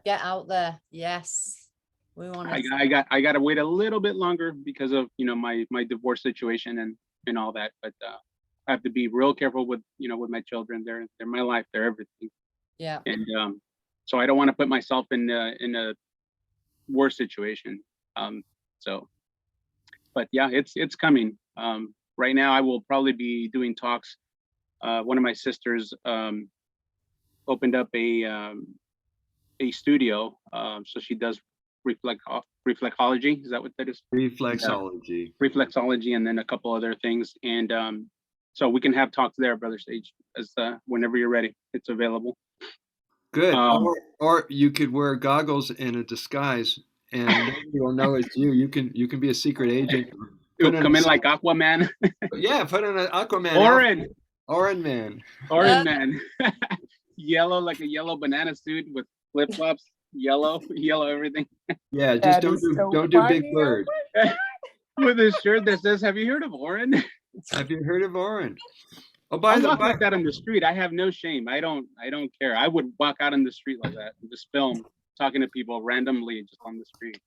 Get out there. Yes. We want to. I got to wait a little bit longer because of, you know, my divorce situation and all that. But I have to be real careful with, you know, with my children. They're my life. They're everything. Yeah. And so I don't want to put myself in a worse situation. So, but yeah, it's coming. Right now, I will probably be doing talks. One of my sisters opened up a studio. So she does reflexology. Is that what that is? Reflexology. Reflexology, and then a couple other things. And so we can have talks there, Brother Sage, as whenever you're ready. It's available. Good. Or you could wear goggles and a disguise, and nobody will know it's you. You can be a secret agent. Come in like Aquaman. Yeah, put on an Aquaman. Oran man. Yellow, like a yellow banana suit with flip flops. Yellow everything. Yeah, just don't do Big Bird. With a shirt that says, "Have you heard of Oran?" Have you heard of Oran? Oh, I'll walk like that on the street. I have no shame. I don't care. I would walk out on the street like that and just film talking to people randomly just on the street.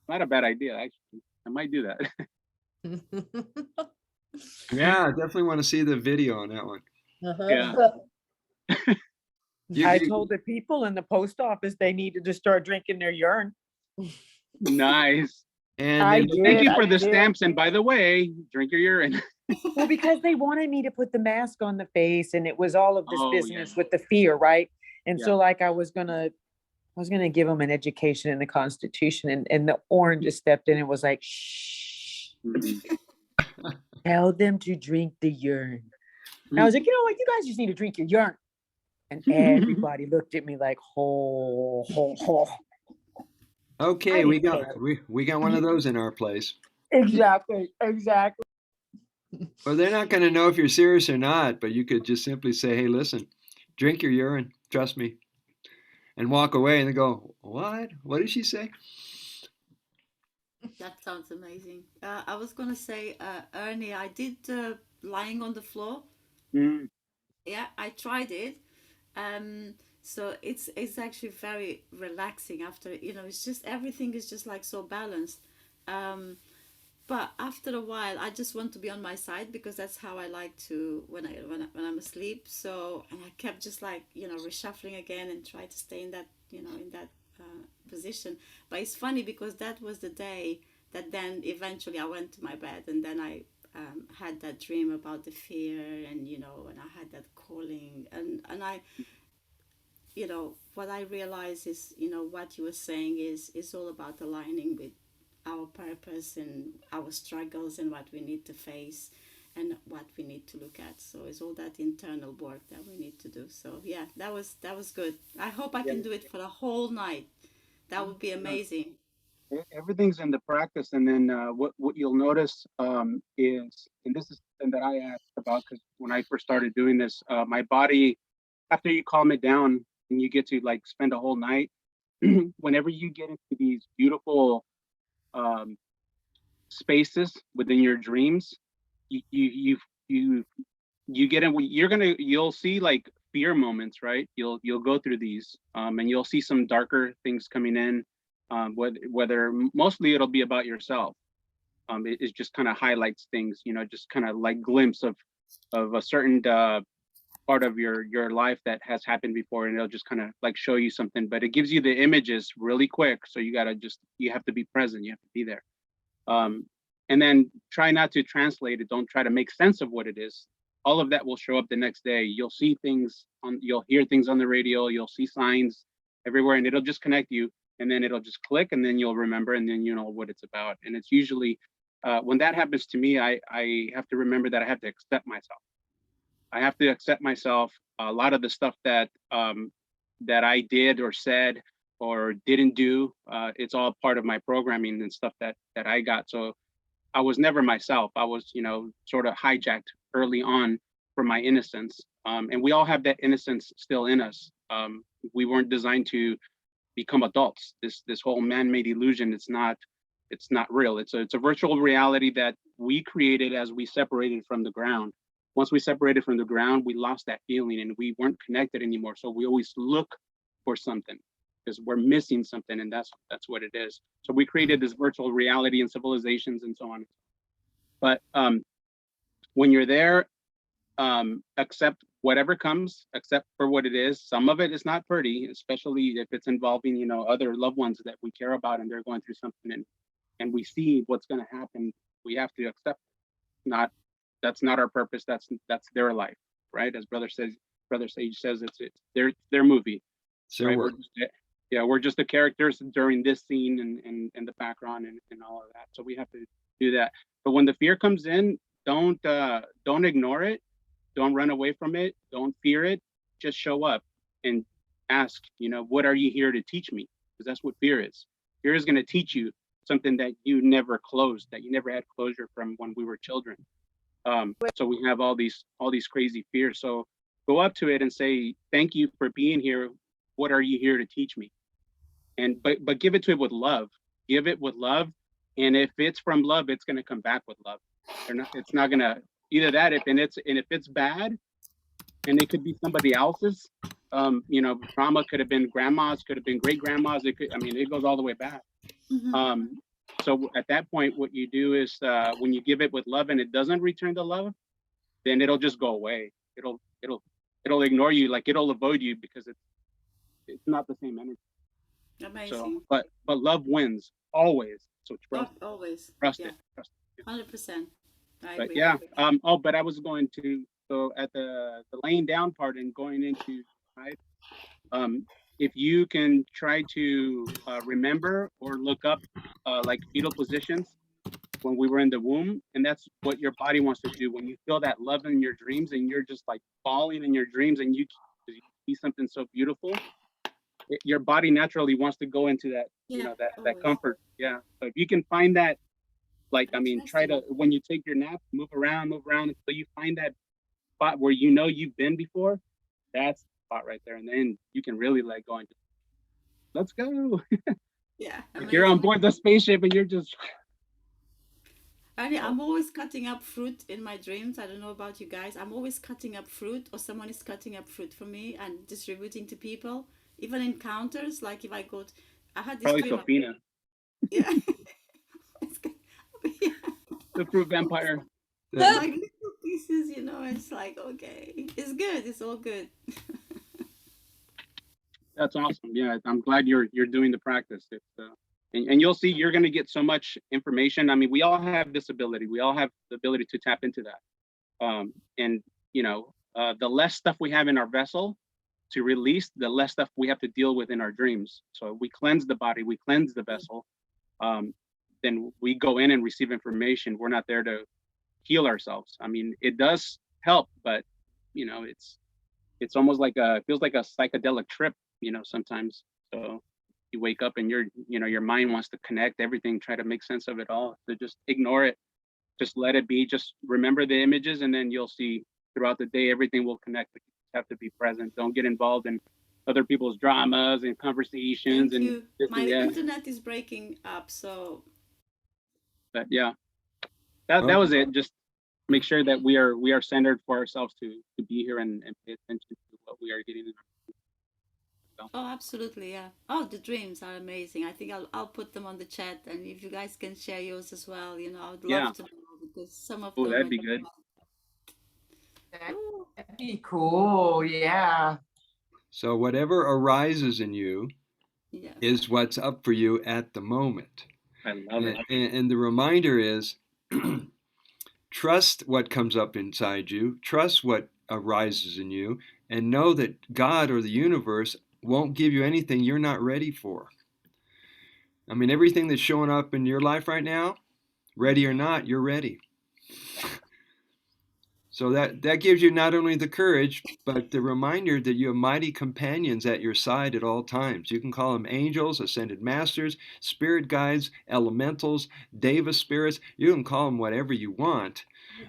Not a bad idea, actually. I might do that. yeah, I definitely want to see the video on that one. Yeah. I told the people in the post office they needed to start drinking their urine. Nice. And thank you for the stamps. And by the way, drink your urine. Well, because they wanted me to put the mask on the face, and it was all of this business with the fear, right? And so like I was gonna give them an education in the Constitution, and the orange just stepped in and was like, shh, tell them to drink the urine. And I was like, you know what, you guys just need to drink your urine. And everybody looked at me like, ho, ho, ho. Okay, we got one of those in our place. Exactly. Well, they're not going to know if you're serious or not, but you could just simply say, hey, listen, drink your urine, trust me, and walk away, and they go, what? What did she say? That sounds amazing. I was gonna say, Ernie, I did lying on the floor. Yeah, I tried it. So it's actually very relaxing after, it's just everything is just like so balanced. But after a while, I just want to be on my side because that's how I like to when I'm asleep. So, and I kept just like reshuffling again and try to stay in that in that position. But it's funny because that was the day that then eventually I went to my bed, and then I had that dream about the fear, and and I had that calling, and I what I realized is what you were saying is all about aligning with our purpose and our struggles and what we need to face and what we need to look at. So it's all that internal work that we need to do. So yeah, that was good. I hope I can do it for the whole night. That would be amazing. Everything's in the practice, and then what you'll notice is, and this is something that I asked about because when I first started doing this, my body, after you calm it down and you get to like spend a whole night, whenever you get into these beautiful spaces within your dreams, you get in. You'll see like fear moments, right? You'll go through these, and you'll see some darker things coming in. Whether mostly it'll be about yourself. It just kind of highlights things, just kind of like glimpse of a certain part of your life that has happened before, and it'll just kind of like show you something, but it gives you the images really quick, so you have to be present, you have to be there, and then try not to translate it. Don't try to make sense of what it is. All of that will show up the next day. You'll see things you'll hear things on the radio, you'll see signs everywhere, and it'll just connect you, and then it'll just click, and then you'll remember, and then you know what it's about. And it's usually when that happens to me, I have to remember that I have to accept myself. I have to accept myself. A lot of the stuff that I did or said or didn't do, it's all part of my programming and stuff that I got. So I was never myself. I was, sort of hijacked early on from my innocence. And we all have that innocence still in us. We weren't designed to become adults. This whole man-made illusion, it's not real. It's a virtual reality that we created as we separated from the ground. Once we separated from the ground, we lost that feeling and we weren't connected anymore. So we always look for something because we're missing something, and that's what it is. So we created this virtual reality and civilizations and so on. But when you're there, accept whatever comes, accept for what it is. Some of it is not pretty, especially if it's involving, other loved ones that we care about and they're going through something, and we see what's going to happen. We have to accept. That's not our purpose. That's their life, right? As Brother Sage says, it's their movie. Right? We're just the characters during this scene and the background and all of that. So we have to do that. But when the fear comes in, don't ignore it. Don't run away from it. Don't fear it. Just show up and ask, what are you here to teach me? Because that's what fear is. Fear is going to teach you something that you never closed, that you never had closure from when we were children. So we have all these crazy fears. So go up to it and say, thank you for being here. What are you here to teach me? And but give it to it with love. Give it with love. And if it's from love, it's going to come back with love. It's not going to either that, if it's bad, and it could be somebody else's, trauma could have been grandma's, could have been great grandma's. It goes all the way back. So at that point, what you do is when you give it with love and it doesn't return the love, then it'll just go away. It'll ignore you, like it'll avoid you because it's not the same energy. Amazing. So, but love wins always. So trust it. 100%. But yeah. But I was going to, so at the laying down part and going into, right? If you can try to remember or look up like fetal positions when we were in the womb, and that's what your body wants to do when you feel that love in your dreams and you're just like falling in your dreams and you see something so beautiful, your body naturally wants to go into that, that comfort. Yeah. So if you can find that, try to, when you take your nap, move around until you find that spot where you've been before. That's the spot right there, and then you can really let go and just, let's go. Yeah. If you're on board the spaceship and you're just. I'm always cutting up fruit in my dreams. I don't know about you guys. I'm always cutting up fruit, or someone is cutting up fruit for me and distributing to people. Even encounters, like if I I had this probably dream. Sophina. Yeah. Yeah. The fruit vampire. Like little pieces, it's like, okay, it's good. It's all good. That's awesome. Yeah, I'm glad you're doing the practice. It's, and you'll see you're going to get so much information. We all have this ability. We all have the ability to tap into that. And the less stuff we have in our vessel to release, the less stuff we have to deal with in our dreams. So we cleanse the body, we cleanse the vessel. Then we go in and receive information. We're not there to heal ourselves. It does help, but it's almost like it feels like a psychedelic trip, sometimes. So you wake up and your mind wants to connect everything, try to make sense of it all. So just ignore it, just let it be, just remember the images, and then you'll see throughout the day everything will connect. But you just have to be present. Don't get involved in other people's dramas and conversations. Thank you. My internet is breaking up, so. But yeah, that was it. Just make sure that we are centered for ourselves to be here and pay attention to what we are getting in. Oh, absolutely, yeah. Oh, the dreams are amazing. I think I'll put them on the chat, and if you guys can share yours as well, I would love to know, because some of them. That'd be good. That'd be cool. Yeah. So whatever arises in you is what's up for you at the moment. I love it. And the reminder is trust what comes up inside you, trust what arises in you, and know that God or the universe won't give you anything you're not ready for. Everything that's showing up in your life right now, ready or not, you're ready. So that gives you not only the courage, but the reminder that you have mighty companions at your side at all times. You can call them angels, ascended masters, spirit guides, elementals, deva spirits. You can call them whatever you want.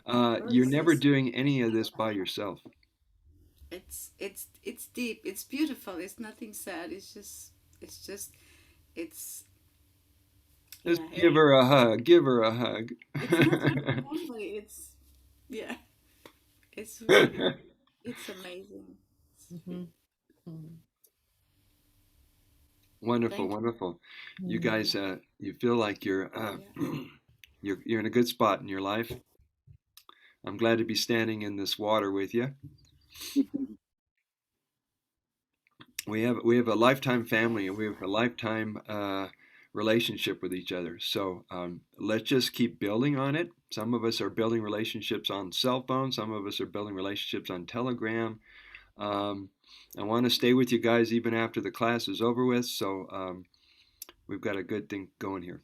You're never doing any of this by yourself. It's deep. It's beautiful. It's nothing sad. Just give her a hug. Give her a hug. It's really, it's amazing. Wonderful. You guys, you feel like you're in a good spot in your life. I'm glad to be standing in this water with you. We have a lifetime family, and we have a lifetime relationship with each other. So let's just keep building on it. Some of us are building relationships on cell phones. Some of us are building relationships on Telegram. I want to stay with you guys even after the class is over with. So we've got a good thing going here.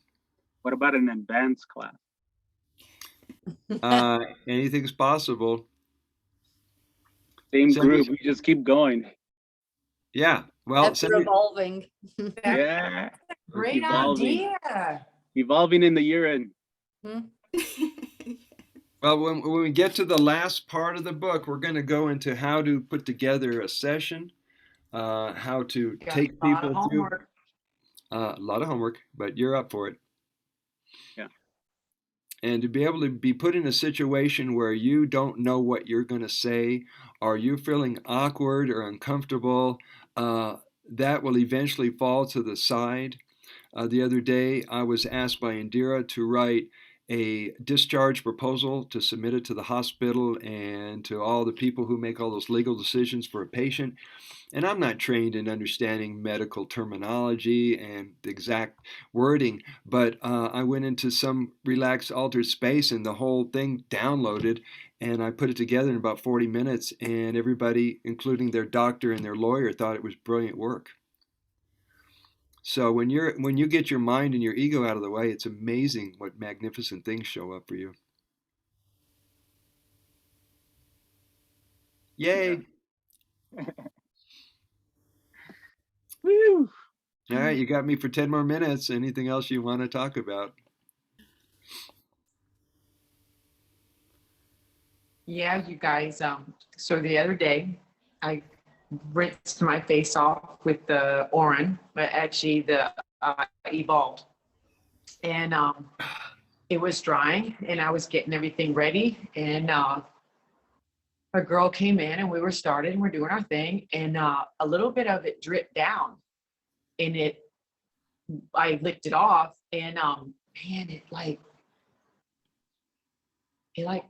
What about an advanced class? Anything's possible. Same group. We just keep going. Yeah. Well, it's evolving. Yeah. Great idea. Evolving in the urine. Well, when we get to the last part of the book, we're going to go into how to put together a session, how to take people through a lot of homework, but you're up for it. Yeah. And to be able to be put in a situation where you don't know what you're going to say, or you're feeling awkward or uncomfortable, that will eventually fall to the side. The other day, I was asked by Indira to write a discharge proposal to submit it to the hospital and to all the people who make all those legal decisions for a patient. And I'm not trained in understanding medical terminology and the exact wording, but I went into some relaxed, altered space and the whole thing downloaded, and I put it together in about 40 minutes, and everybody, including their doctor and their lawyer, thought it was brilliant work. So when you get your mind and your ego out of the way, it's amazing what magnificent things show up for you. Yay! Woo! All right, you got me for 10 more minutes. Anything else you want to talk about? Yeah, you guys, so the other day I rinsed my face off with the Orin, but actually the Evolved. And it was drying and I was getting everything ready. And a girl came in and we were started and we're doing our thing. And a little bit of it dripped down and I licked it off. And man, it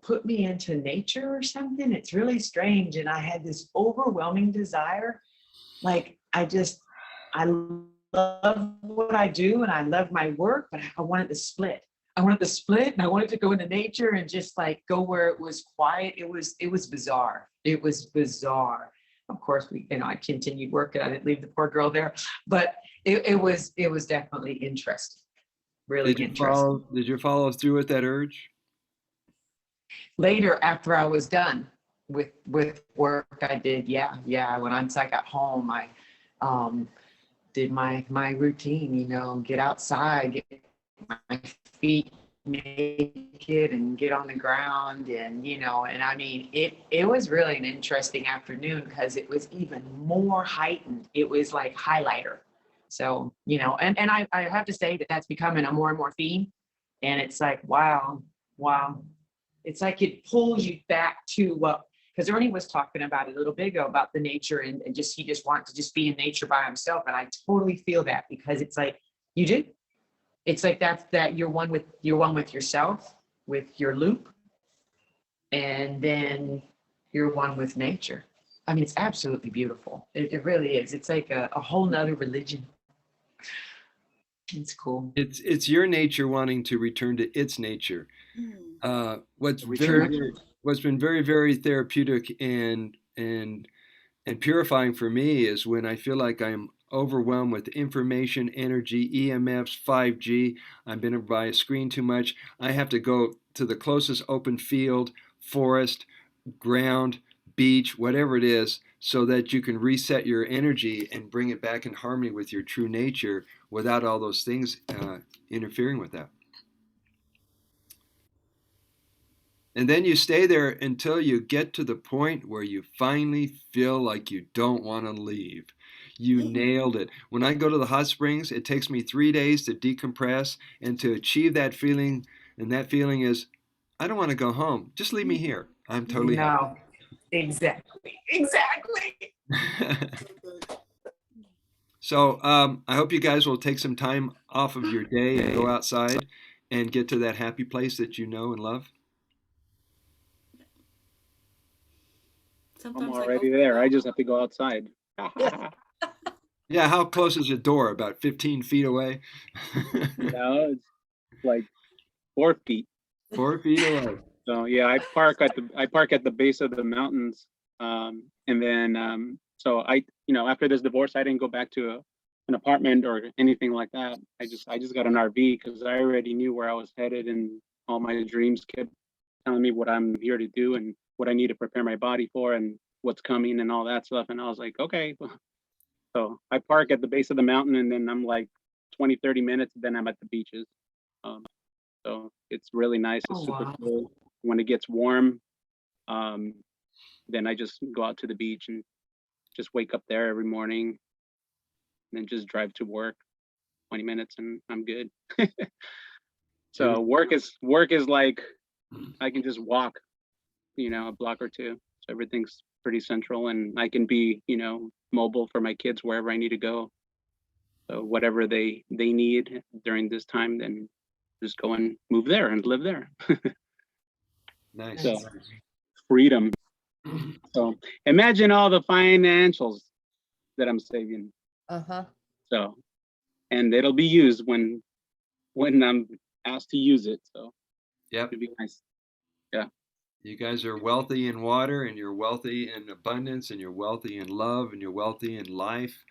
put me into nature or something. It's really strange. And I had this overwhelming desire. Like, I love what I do and I love my work, but I wanted to split. I wanted to split and I wanted to go into nature and just like go where it was quiet. It was bizarre. It was bizarre. Of course, I continued working. I didn't leave the poor girl there, but it was definitely interesting. Really interesting. Did you follow through with that urge? Later, after I was done with work, I did. Yeah. Once I got home, I did my routine, get outside, get my feet naked and get on the ground. And, and I mean, it was really an interesting afternoon because it was even more heightened. It was like highlighter. So, and I have to say that that's becoming a more and more theme. And it's like, wow. It's like it pulls you back to because Ernie was talking about it a little bit ago about the nature and he just wants to just be in nature by himself. And I totally feel that because it's like you do. It's like that you're one with yourself, with your loop, and then you're one with nature. I mean, it's absolutely beautiful. It really is. It's like a whole nother religion. It's cool. It's your nature wanting to return to its nature. What's been very, very therapeutic and purifying for me is when I feel like I'm overwhelmed with information, energy, EMFs, 5G. I've been by a screen too much. I have to go to the closest open field, forest, ground, beach, whatever it is, so that you can reset your energy and bring it back in harmony with your true nature without all those things interfering with that. And then you stay there until you get to the point where you finally feel like you don't want to leave. You nailed it. When I go to the hot springs, it takes me 3 days to decompress and to achieve that feeling. And that feeling is, I don't want to go home. Just leave me here. I'm totally happy. Exactly. So I hope you guys will take some time off of your day and go outside and get to that happy place that you know and love. I'm already there. I just have to go outside. Yeah, how close is the door? About 15 feet away? It's like 4 feet. 4 feet away. So yeah, I park at the base of the mountains, and then so after this divorce, I didn't go back to an apartment or anything like that. I just got an RV because I already knew where I was headed, and all my dreams kept telling me what I'm here to do and what I need to prepare my body for and what's coming and all that stuff. And I was like, okay. So I park at the base of the mountain, and then I'm like 20-30 minutes, then I'm at the beaches. So it's really nice. It's super cool. When it gets warm, then I just go out to the beach and just wake up there every morning and then just drive to work 20 minutes and I'm good. So work is like, I can just walk, a block or two. So everything's pretty central, and I can be, mobile for my kids wherever I need to go. So whatever they need during this time, then just go and move there and live there. Nice. So freedom. So imagine all the financials that I'm saving. So, and it'll be used when I'm asked to use it. So yep, it'd be nice. Yeah. You guys are wealthy in water, and you're wealthy in abundance, and you're wealthy in love, and you're wealthy in life.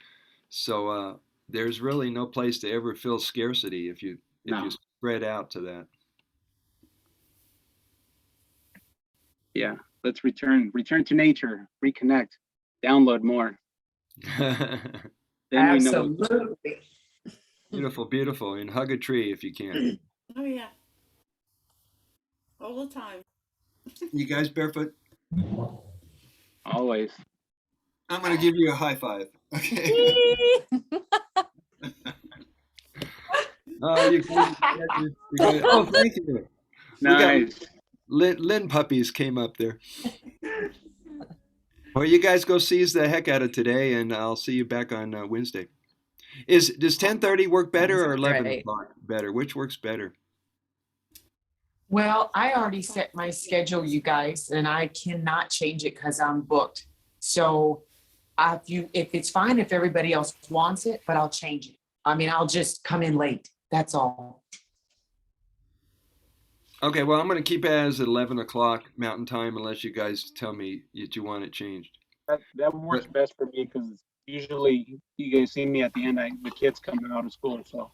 So there's really no place to ever feel scarcity if you spread out to that. Yeah. Let's return to nature, reconnect, download more. Then Absolutely. Beautiful, beautiful. And hug a tree if you can. Oh yeah. All the time. You guys barefoot? Always. I'm going to give you a high five. Okay. Oh, oh, thank you. Nice. Lynn puppies came up there. Well, you guys go seize the heck out of today, and I'll see you back on Wednesday. Does 10:30 work better or 11 o'clock better? Which works better? Well, I already set my schedule, you guys, and I cannot change it because I'm booked. So if it's fine if everybody else wants it, but I'll change it. I mean, I'll just come in late. That's all. Okay, well, I'm going to keep it as 11 o'clock Mountain Time unless you guys tell me that you want it changed. That works best for me because usually you guys see me at the end, the kids coming out of school. So